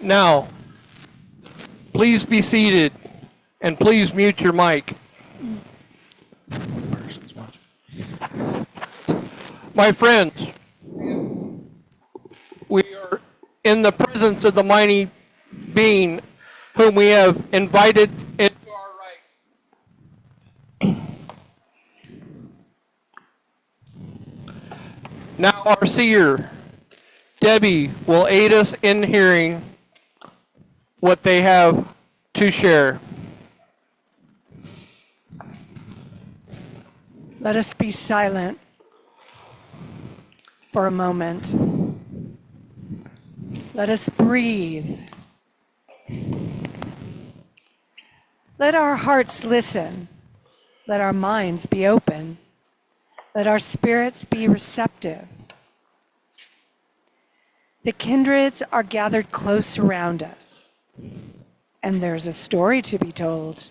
Now, please be seated and please mute your mic. My friends, we are in the presence of the mighty being whom we have invited into our right. Now our seer, Debbie, will aid us in hearing what they have to share. Let us be silent for a moment. Let us breathe. Let our hearts listen. Let our minds be open. Let our spirits be receptive. The kindreds are gathered close around us, and there's a story to be told.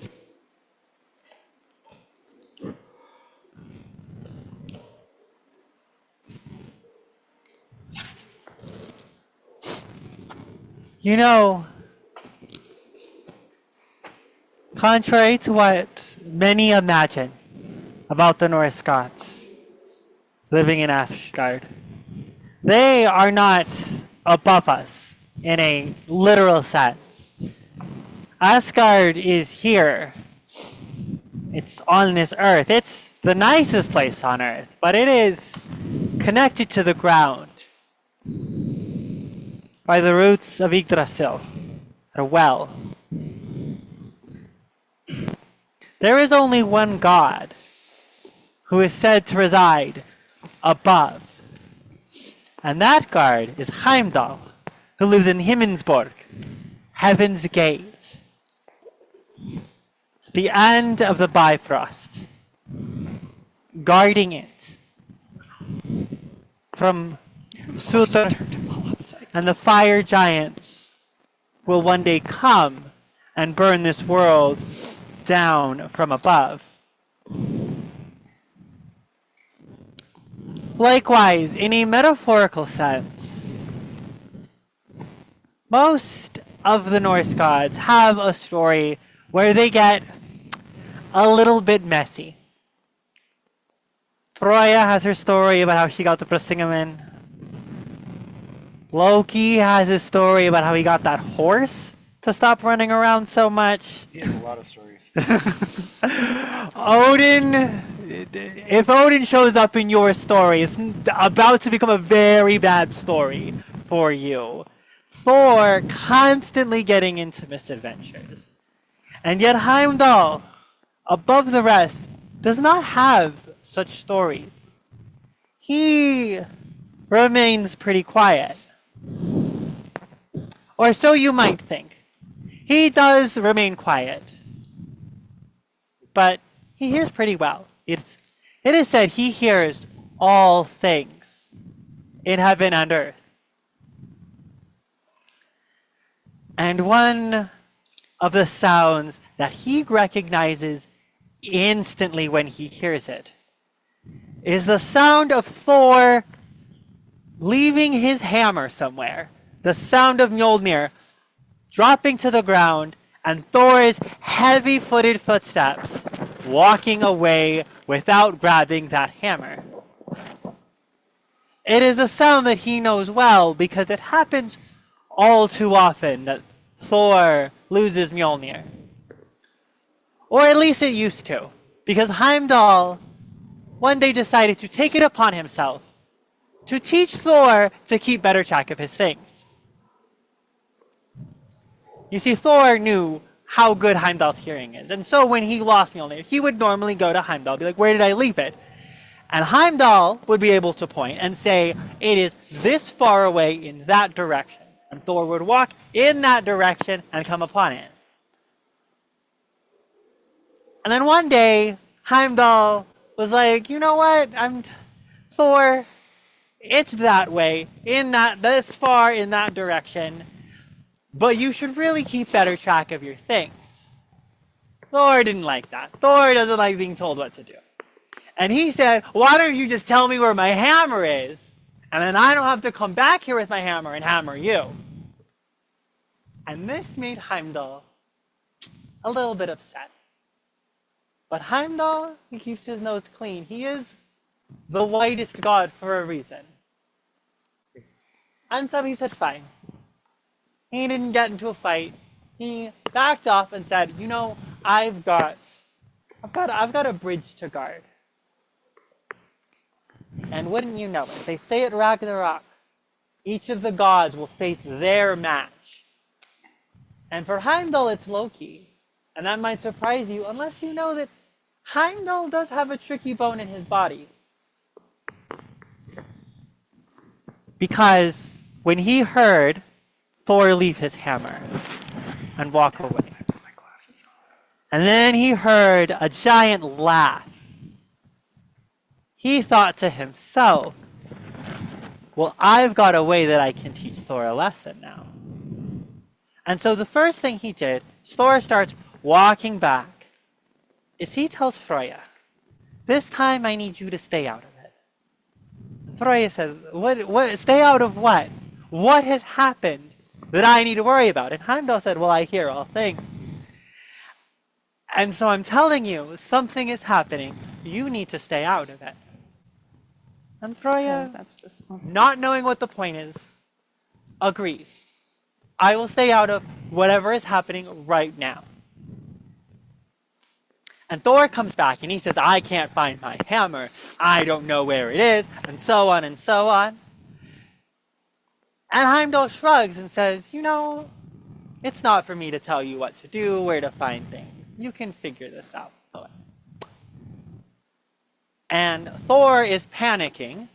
You know, contrary to what many imagine about the Norse gods living in Asgard, they are not above us in a literal sense. Asgard is here. It's on this earth. It's the nicest place on earth, but it is connected to the ground by the roots of Yggdrasil, a well. There is only one God who is said to reside above, and that God is Heimdall, who lives in Himmelsborg, Heaven's Gate, the end of the Bifrost, guarding it from Sultan and the fire giants will one day come and burn this world down from above. Likewise, in a metaphorical sense, most of the Norse gods have a story where they get a little bit messy. Freya has her story about how she got the Brisingamen. Loki has his story about how he got that horse to stop running around so much. He has a lot of stories. Odin, if Odin shows up in your story, it's about to become a very bad story for you. Thor constantly getting into misadventures. And yet Heimdall, above the rest, does not have such stories. He remains pretty quiet. Or so you might think. He does remain quiet. But he hears pretty well. It is said he hears all things in heaven and earth. And one of the sounds that he recognizes instantly when he hears it is the sound of Thor leaving his hammer somewhere. The sound of Mjolnir dropping to the ground and Thor's heavy-footed footsteps walking away without grabbing that hammer. It is a sound that he knows well because it happens all too often that Thor loses Mjolnir. Or at least it used to, because Heimdall one day decided to take it upon himself to teach Thor to keep better track of his things. You see, Thor knew how good Heimdall's hearing is, and so when he lost Mjolnir, he would normally go to Heimdall, be like, where did I leave it? And Heimdall would be able to point and say, it is this far away in that direction. And Thor would walk in that direction and come upon it. And then one day, Heimdall was like, you know what? Thor, it's that way, this far in that direction. But you should really keep better track of your things. Thor didn't like that. Thor doesn't like being told what to do. And he said, why don't you just tell me where my hammer is? And then I don't have to come back here with my hammer and hammer you. And this made Heimdall a little bit upset. But Heimdall, he keeps his nose clean. He is the whitest god for a reason. And so he said, fine. He didn't get into a fight. He backed off and said, you know, I've got a bridge to guard. And wouldn't you know it, they say at Ragnarok, each of the gods will face their match. And for Heimdall, it's Loki. And that might surprise you, unless you know that Heimdall does have a tricky bone in his body. Because when he heard Thor leave his hammer and walk away, and then he heard a giant laugh, he thought to himself, well, I've got a way that I can teach Thor a lesson now. And so the first thing he did, Thor starts walking back, is he tells Freya, this time I need you to stay out of it. Freya says, what, stay out of what? What has happened that I need to worry about? And Heimdall said, well, I hear all things. And so I'm telling you, something is happening. You need to stay out of it. And Freya, That's this one. not knowing what the point is, agrees. I will stay out of whatever is happening right now. And Thor comes back and he says, I can't find my hammer. I don't know where it is, and so on and so on. And Heimdall shrugs and says, you know, it's not for me to tell you what to do, where to find things. You can figure this out, Thor. And Thor is panicking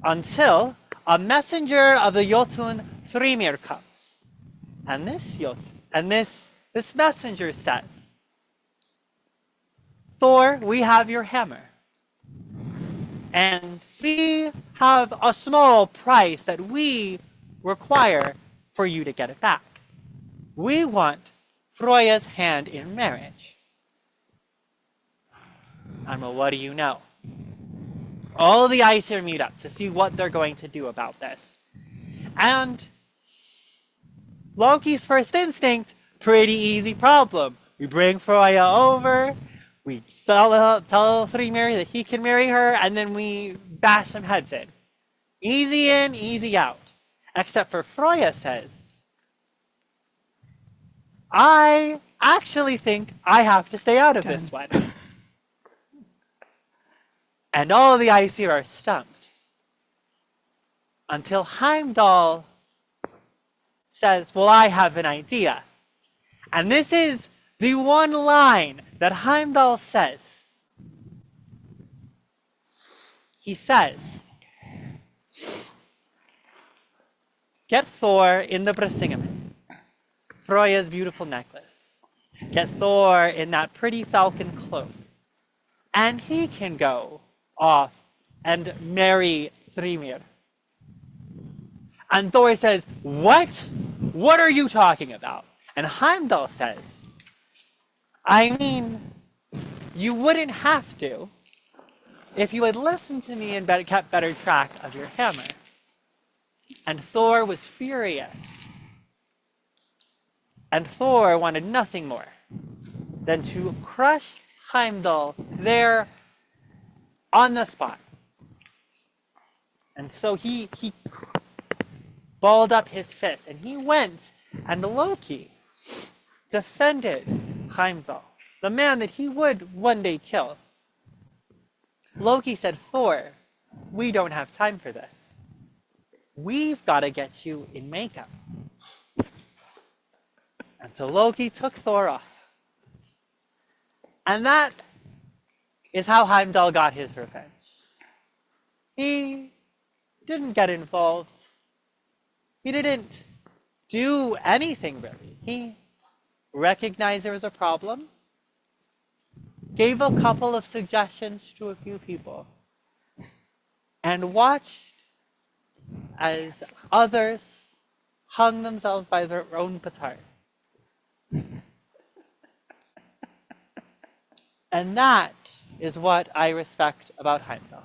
until a messenger of the Jotun Thrymr comes. And this messenger says, Thor, we have your hammer. And we have a small price that we require for you to get it back. We want Freya's hand in marriage. And well, what do you know? All the Aesir meet up to see what they're going to do about this. And Loki's first instinct, pretty easy problem. We bring Freya over, we tell Thrymir that he can marry her, and then we bash some heads in. Easy in, easy out. Except for Freya says, I actually think I have to stay out of this one. And all the Aesir are stumped. Until Heimdall says, well, I have an idea. And this is the one line that Heimdall says. He says, get Thor in the Brisingamen, Freya's beautiful necklace. Get Thor in that pretty falcon cloak. And he can go off and marry Thrymir. And Thor says, what? What are you talking about? And Heimdall says, I mean, you wouldn't have to if you had listened to me and kept better track of your hammer. And Thor was furious. And Thor wanted nothing more than to crush Heimdall there on the spot. And so he balled up his fist and he went, and Loki defended Heimdall, the man that he would one day kill. Loki said, Thor, we don't have time for this. We've got to get you in makeup. And so Loki took Thor off. And that is how Heimdall got his revenge. He didn't get involved. He didn't do anything really. He recognized there was a problem, gave a couple of suggestions to a few people, and watched as others hung themselves by their own petard. And that is what I respect about Heimdall.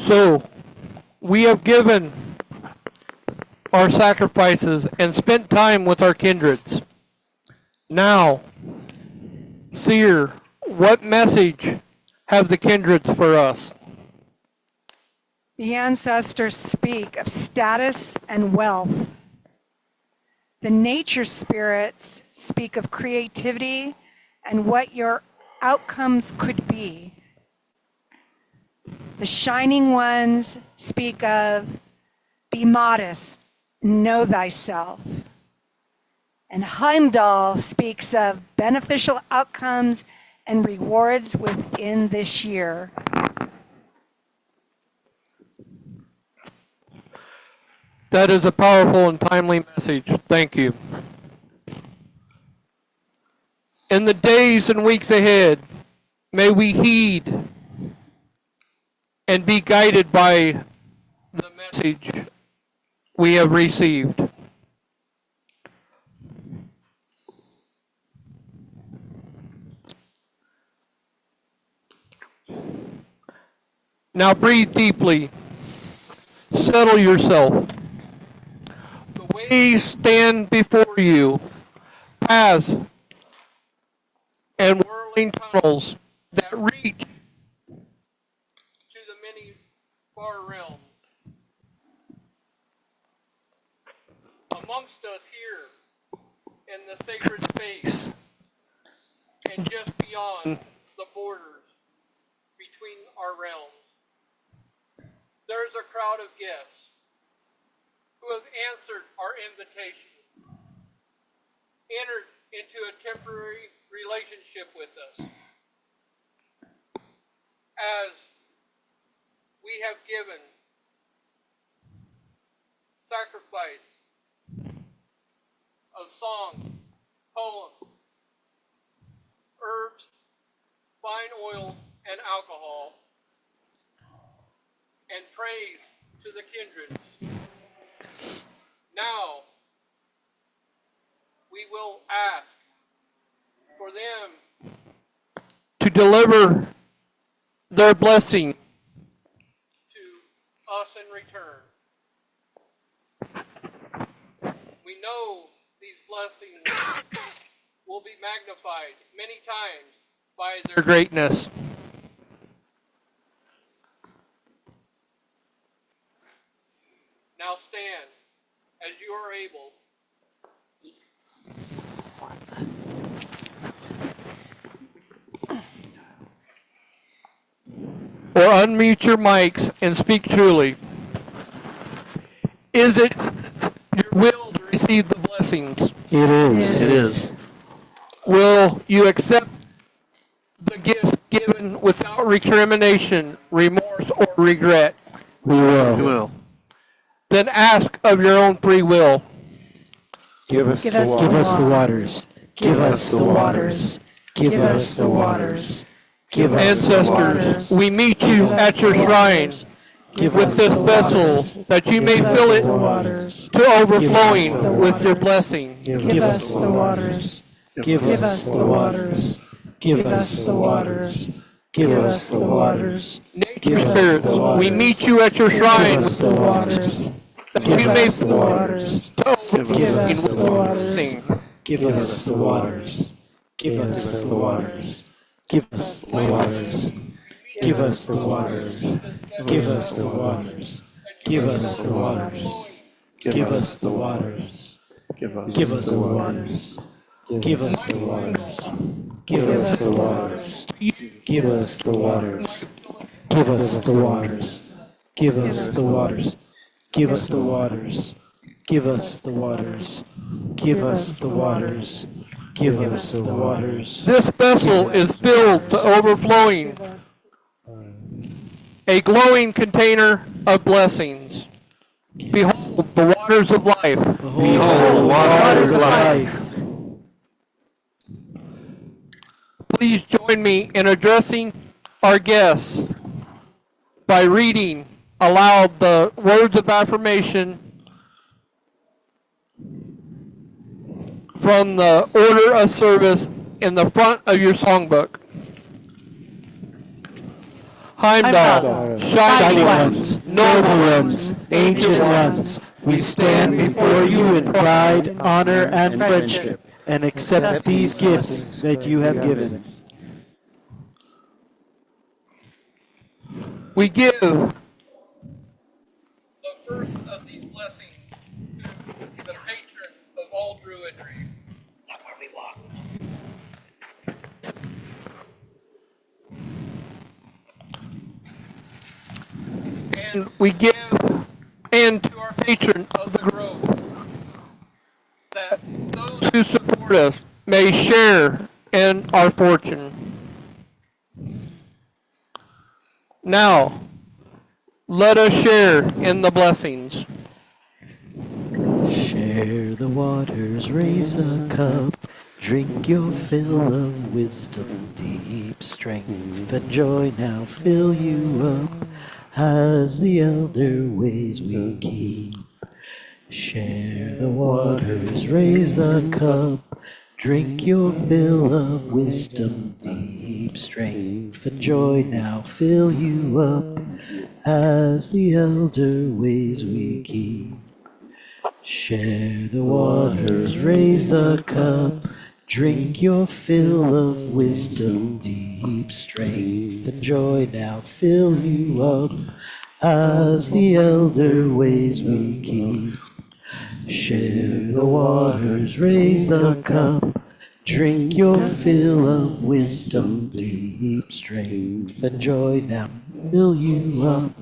So, we have given our sacrifices and spent time with our kindreds. Now, Seer, what message have the kindreds for us? The ancestors speak of status and wealth. The nature spirits speak of creativity and what your outcomes could be. The shining ones speak of be modest, know thyself. And Heimdall speaks of beneficial outcomes and rewards within this year. That is a powerful and timely message. Thank you. In the days and weeks ahead, may we heed and be guided by the message we have received. Now breathe deeply. Settle yourself. The ways stand before you. Paths and whirling tunnels that reach to the many far realms. Amongst us here in the sacred space and just beyond the borders between our realms. There's a crowd of guests have answered our invitation, entered into a temporary relationship with us, as we have given sacrifice of songs, poems, herbs, fine oils, and alcohol, and praise to the kindreds. Now, we will ask for them to deliver their blessing to us in return. We know these blessings will be magnified many times by their greatness. Now stand as you are able. Or unmute your mics and speak truly. Is it your will to receive the blessings? It is. It is. Will you accept the gifts given without recrimination, remorse, or regret? We will. We will. Then ask of your own free will. Give us Give the us water. Give us the waters. Give us the waters. Give us the waters. Give us the waters. Ancestors, we meet you at your shrine Give with us this the vessel waters. that you may Give us fill the it waters. to overflowing Give us the with your waters. blessing. Give us the waters. Give us the waters. Give us the waters. Give us the waters. Nature Give us spirits, the waters. we meet you at your Give shrine us the waters. that Give you may us the fill waters. to overflowing Give us with the your waters. blessing. Give us the waters. Give us the waters. Give us the waters. Give us the waters. Give us the waters. Give us the waters. Give us the waters. Give us the waters. Give us the waters. Give us the waters. Give us the waters. Give us the waters. Give us the waters. Give us the waters. Give us the waters. Give us the waters. Give us the waters. This vessel is filled to overflowing, a glowing container of blessings. Behold the waters of life. Behold the waters of life. Please join me in addressing our guests by reading aloud the words of affirmation from the order of service in the front of your songbook. Heimdall, shining ones, noble ones, ancient ones, we stand before you in pride, honor, and friendship, and accept these gifts that you have given. we give the first of these blessings to the patron of all Druidry. And we give and to our patron of the grove, that those who support us may share in our fortune. Now, let us share in the blessings. Share the waters, raise a cup, drink your fill of wisdom, deep strength and joy now fill you up, as the elder ways we keep. Share the waters, raise the cup, drink your fill of wisdom, deep strength and joy now fill you up, as the elder ways we keep. Share the waters, raise the cup, drink your fill of wisdom, deep strength and joy now fill you up, as the elder ways we keep. Share the waters, raise the cup, drink your fill of wisdom, deep strength and joy now fill you up,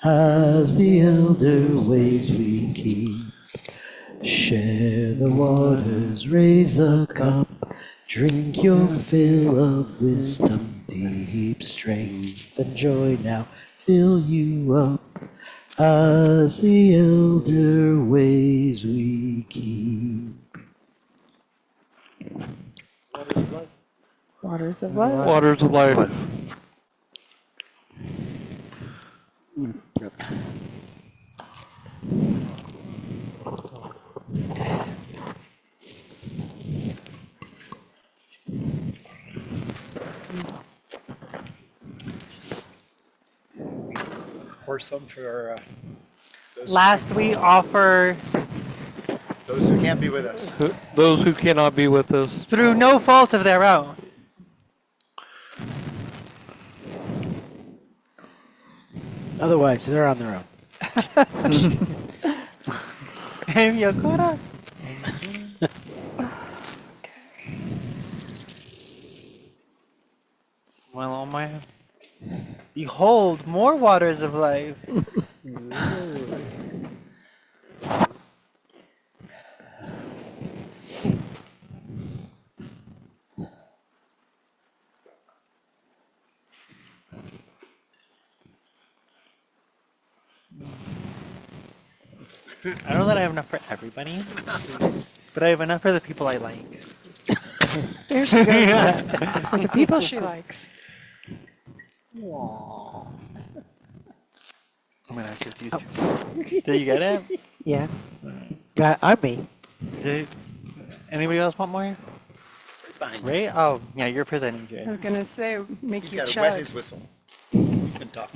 as the elder ways we keep. Share the waters, raise the cup, drink your fill of wisdom deep. Strength and joy now fill you up, as the elder ways we keep. Waters of life. Waters of life. Or some for those, Last we offer, those who can't be with us. Those who cannot be with us. through no fault of their own. Otherwise, they're on their own. Yokora. Well, oh my. Behold, more waters of life. I don't know that I have enough for everybody, but I have enough for the people I like. There she goes again, with the people she likes. Aww. I'm gonna actually use two. Did you get it? Yeah. Got on me. Did anybody else want more? Fine. Ray? Oh, yeah, you're presenting, I Jade. was gonna say, make He's you got to wet chug. his whistle and talk.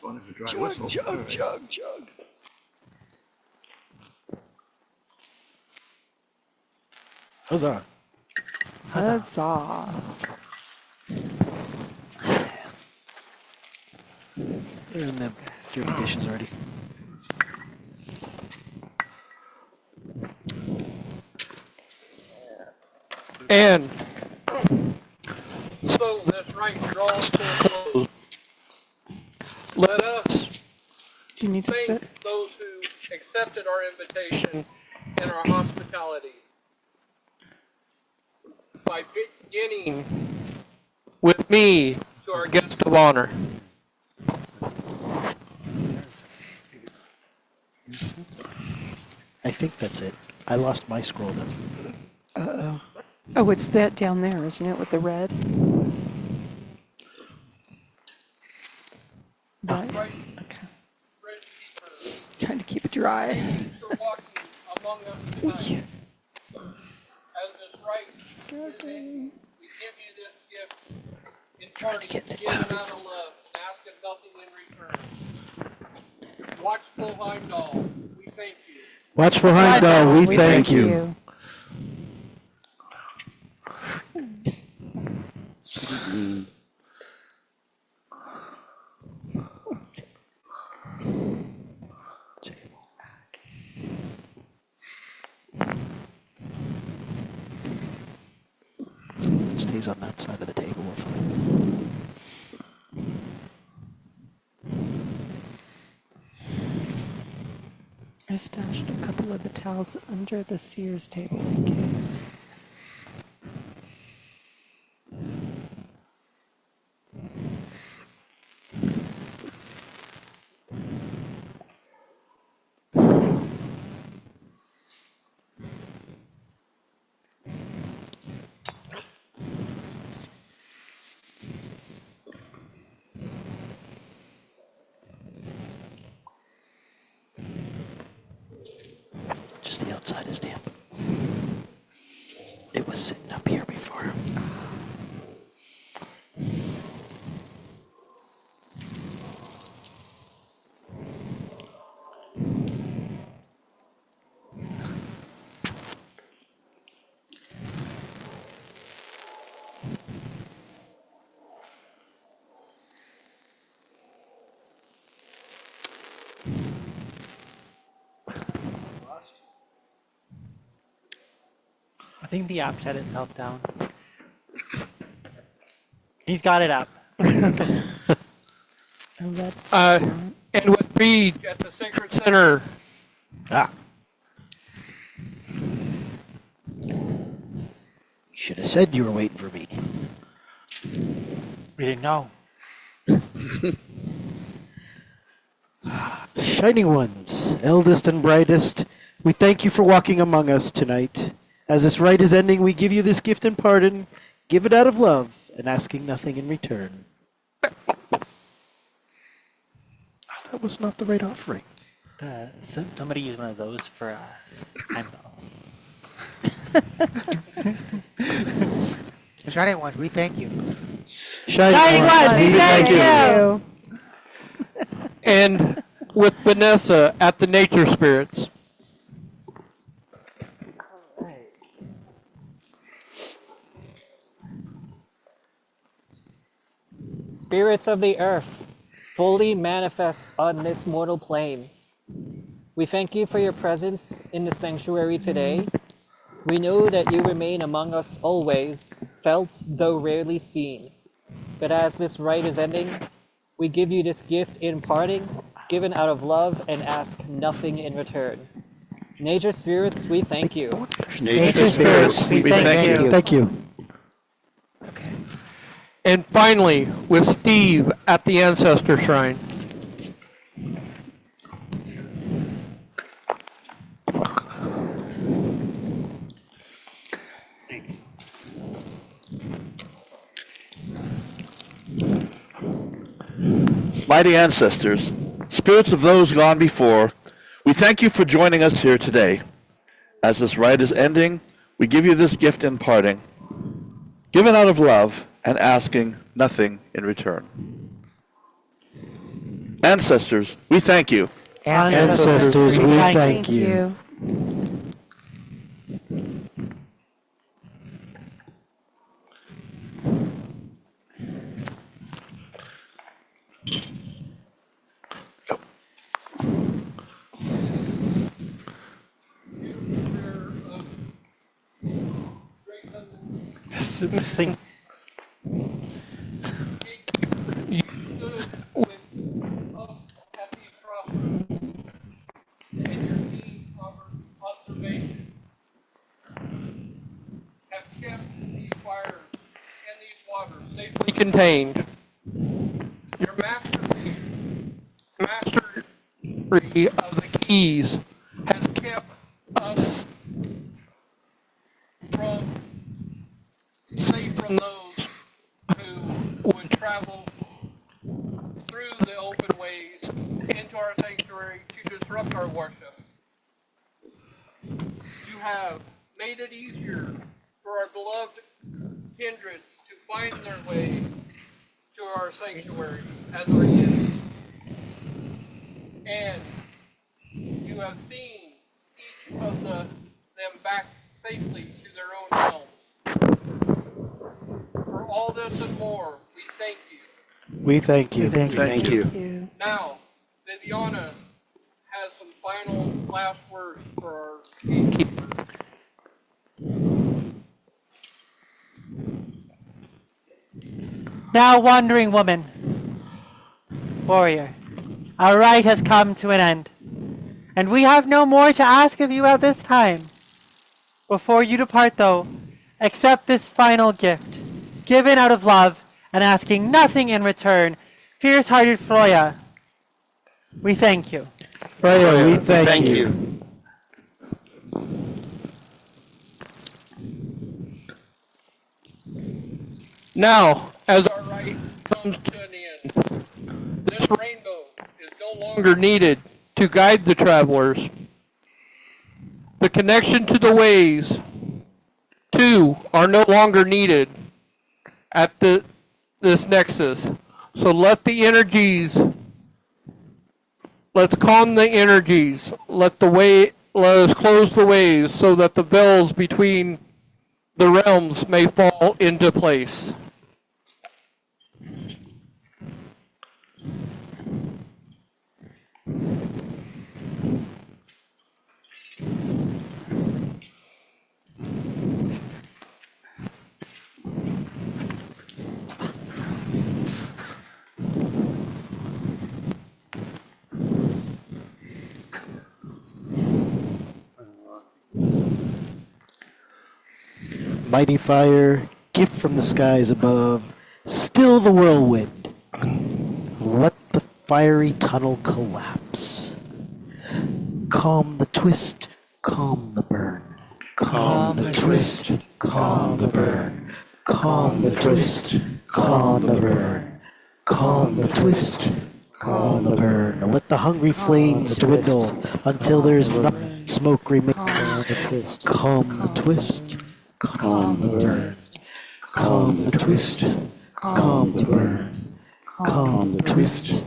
Wanted to dry whistle. Chug. Huzzah. Huzzah. They're in the dirty dishes already. And so this rite draws to a close. Let us Do you need to sit? thank those who accepted our invitation and our hospitality by beginning with me to our guest of honor. I think that's it. I lost my scroll though. Uh-oh. Oh, it's that down there, isn't it, with the red? Right. Right, Okay. Fred Keeper, Trying to keep it dry. for walking among us tonight. As this rite is ending, we give you this gift in parting, given out of love, and asking nothing in return. Watchful Heimdall, we thank you. Watchful Heimdall, we thank you. It stays on that side of the table. We're fine. I stashed a couple of the towels under the Sears table in case. Just the outside is damp. It was sitting up here before. I think the app shut itself down. He's got it up. Oh, that's and with Beej at the sacred center. Ah. You should have said you were waiting for me. We didn't know. Shining ones, eldest and brightest, we thank you for walking among us tonight. As this rite is ending, we give you this gift and pardon. Give it out of love and asking nothing in return. That was not the right offering. Somebody use one of those for time Shining ones, we thank you. Shining ones, we thank you. And with Vanessa at the nature spirits. Spirits of the earth, fully manifest on this mortal plane. We thank you for your presence in the sanctuary today. We know that you remain among us always, felt though rarely seen. But as this rite is ending, we give you this gift in parting, given out of love and ask nothing in return. Nature spirits, we thank you. Nature spirits, we thank you. Thank you. And finally, with Steve at the Ancestor Shrine. Mighty ancestors, spirits of those gone before, we thank you for joining us here today. As this rite is ending, we give you this gift in parting, given out of love and asking nothing in return. Ancestors, we thank you. Ancestors, we thank Thank you. you. This thing. You stood with us at these crossroads, and your keen observation have kept these fires and these waters safely contained. Your mastery of the keys has kept us safe from those who would travel through the open ways into our sanctuary to disrupt our worship. You have made it easier for our beloved kindreds to find their way to our sanctuary as our enemies. And you have seen each of them back safely to their own realms. For all this and more, we thank you. We thank you. Thank you. You. Now, Viviana has some final last words for our gatekeeper. Now, wandering woman, warrior, our rite has come to an end, and we have no more to ask of you at this time. Before you depart, though, accept this final gift, given out of love and asking nothing in return. Fierce-hearted Freya, we thank you. Freya, we Thank thank you. you. Now, as our rite comes to an end, this rainbow is no longer needed to guide the travelers. The connection to the ways, too, are no longer needed at this nexus. So let's calm the energies. Let us close the ways so that the veils between the realms may fall into place. Mighty fire, gift from the skies above, still the whirlwind. Let the fiery tunnel collapse. Calm the twist, calm the burn. Calm the twist, calm the burn. Calm the twist, calm the burn. Calm the twist, calm the burn. Let the hungry flames dwindle until there's nothing smoke remains. Calm the twist, calm the burn. Calm the twist, calm the burn. Calm the twist,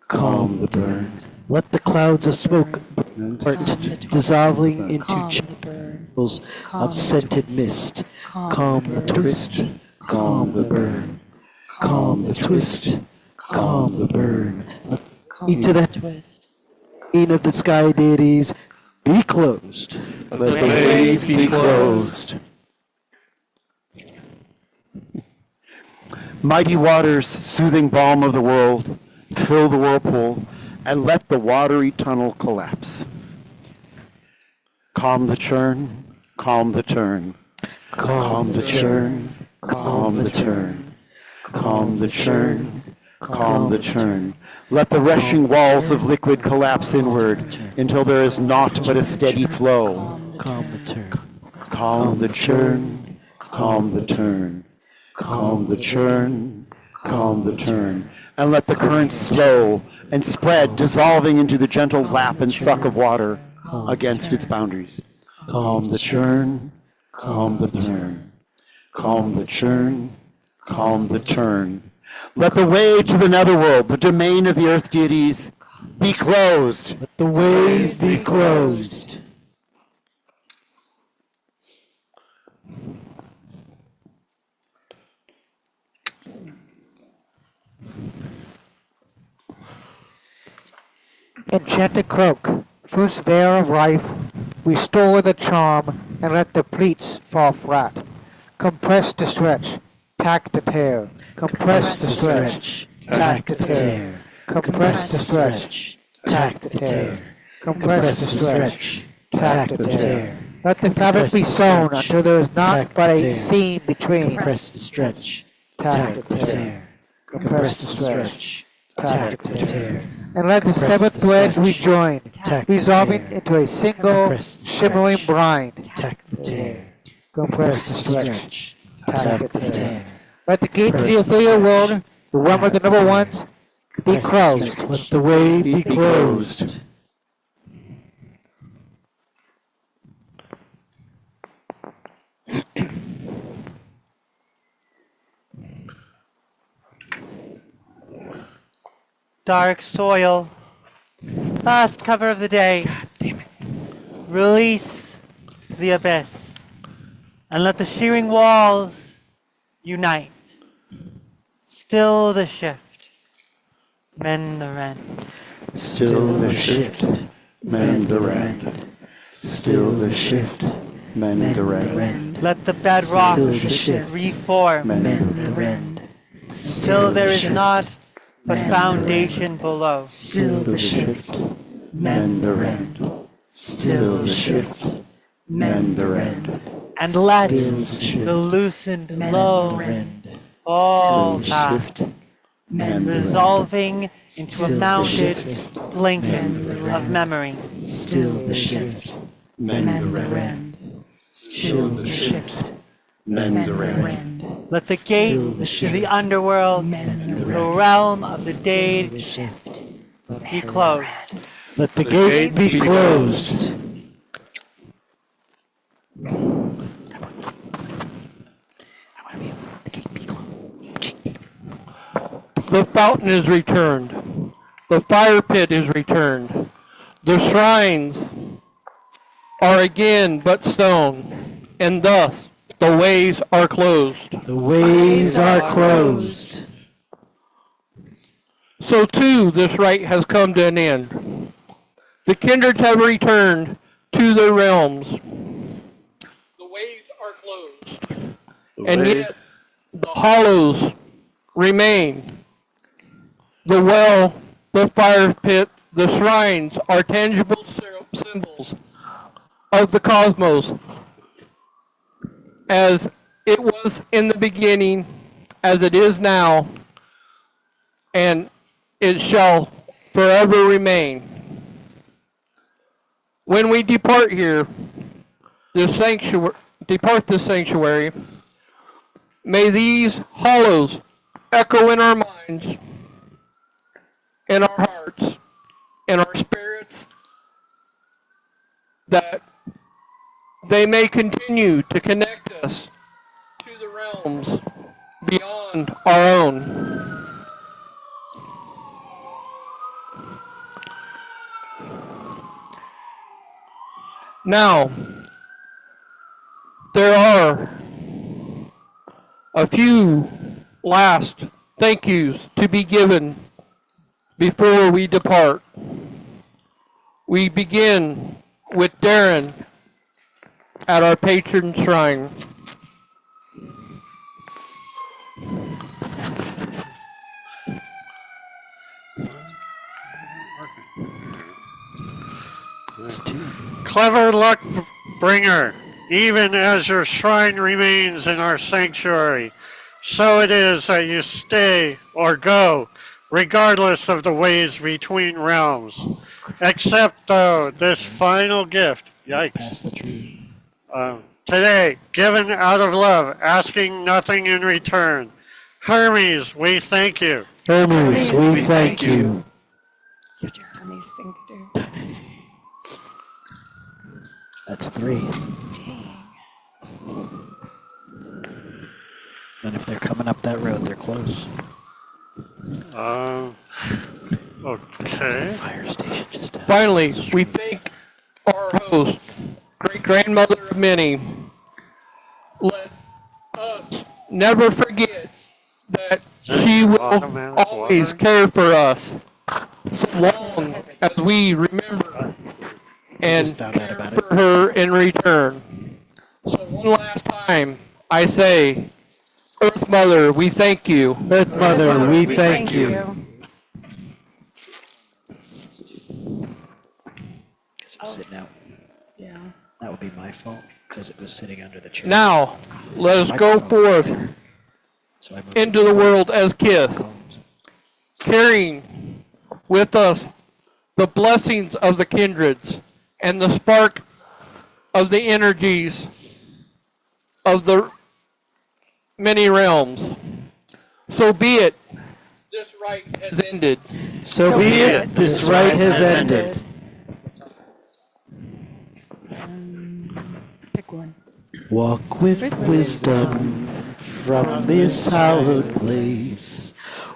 calm the burn. Let the clouds of smoke part, dissolving into channels of scented mist. Calm the twist, calm the burn. Calm the twist, calm the burn. Let into the twist of the sky deities be closed. Let the ways be closed. Mighty waters, soothing balm of the world, fill the whirlpool, and let the watery tunnel collapse. Calm the churn, calm the turn. Calm the churn, calm the turn. Calm the churn, calm the churn. Let the rushing walls of liquid collapse inward until there is naught but a steady flow. Calm the turn. Calm the churn, calm the turn. Calm the churn, calm the turn, and let the currents slow and spread, dissolving into the gentle lap and suck of water against its boundaries. Calm the churn, calm the turn. Calm the churn, calm the turn. Let the way to the netherworld, the domain of the earth deities, be closed. Let the ways be closed. Enchanted cloak, first veil of life, restore the charm, and let the pleats fall flat. Compress the stretch, tack the tear. Compress the stretch, tack the tear. Compress the stretch, tack the tear. Compress the stretch, tack the tear. Let the fabric be sewn until there is not but a seam between. Compress the stretch, Tack the tear. Compress the stretch, tack the tear. And let the severed threads rejoin, resolving into a single shimmering brine. tack the tear. Compress the stretch, tack the tear. Let the gate to the ethereal world, the realm of the number ones, be closed. Let the way be closed. Dark soil. Last cover of the day. Release the abyss. And let the shearing walls unite. Still the shift. Mend the rend. Still the shift, mend the rend. Still the shift, mend the rend. Let the bedrock Still the shift. reform. Mend the rend. Still there is not but foundation below. Still the shift. Mend the rend. Still the shift, mend the rend. And let Still the shift. the loosened low Rend. fall Still back, shift, mend the rend. resolving into a Still the mounted shift. blanket of memory. Still the shift. Mend the rend. Still the shift, mend the rend. Let the gate Still the to shift. the underworld, the realm of the Dade, be closed. Let the gate be closed. The fountain is returned. The fire pit is returned. The shrines are again but stone, and thus the ways are closed. The ways are closed. So too this rite has come to an end. The kindreds have returned to their realms. The ways are closed. And yet the hollows remain. The well, the fire pit, the shrines are tangible symbols of the cosmos as it was in the beginning, as it is now, and it shall forever remain. When we depart here, depart this sanctuary, may these hollows echo in our minds, in our hearts, in our spirits, that they may continue to connect us to the realms beyond our own. Now, there are a few last thank yous to be given before we depart. We begin with Darren at our patron shrine. Clever luck bringer, even as your shrine remains in our sanctuary, so it is that you stay or go, regardless of the ways between realms. Except, though, this final gift, yikes, today, given out of love, asking nothing in return. Hermes, we thank you. Hermes, we thank you. Such a Hermes thing to do. That's 3. And if they're coming up that road, they're close. Okay. Fire station just down. Finally, we thank our host, great grandmother of many. Let us never forget that she will always care for us, so long as we remember and care for her in return. So one last time, I say, Earth Mother, we thank you. Earth Mother, we thank you. Because it was sitting out. Yeah. That would be my fault, because it was sitting under the chair. Now, let us go forth So I moved into the world as kith, carrying with us the blessings of the kindreds and the spark of the energies of the many realms. So be it. This rite has ended. So be it. This rite has ended. Pick one. Walk with wisdom from this hallowed place.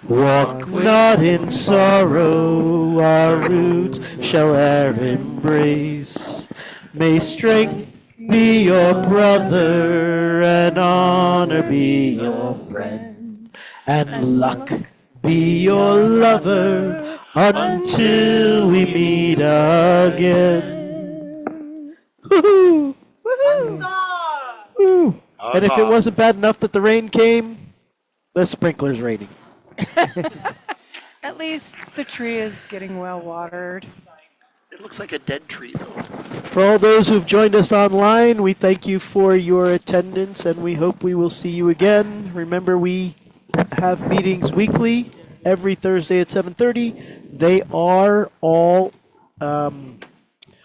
Walk not in sorrow, our roots shall e'er embrace. May strength be your brother, and honor be your friend, and luck be your lover, until we meet again. Woo-hoo! Woo! And if it wasn't bad enough that the rain came, the sprinkler's raining. At least the tree is getting well watered. It looks like a dead tree, though. For all those who've joined us online, we thank you for your attendance, and we hope we will see you again. Remember, we have meetings weekly, every Thursday at 7:30. They are all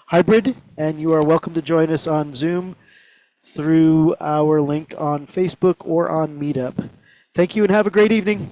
hybrid, and you are welcome to join us on Zoom through our link on Facebook or on Meetup. Thank you and have a great evening.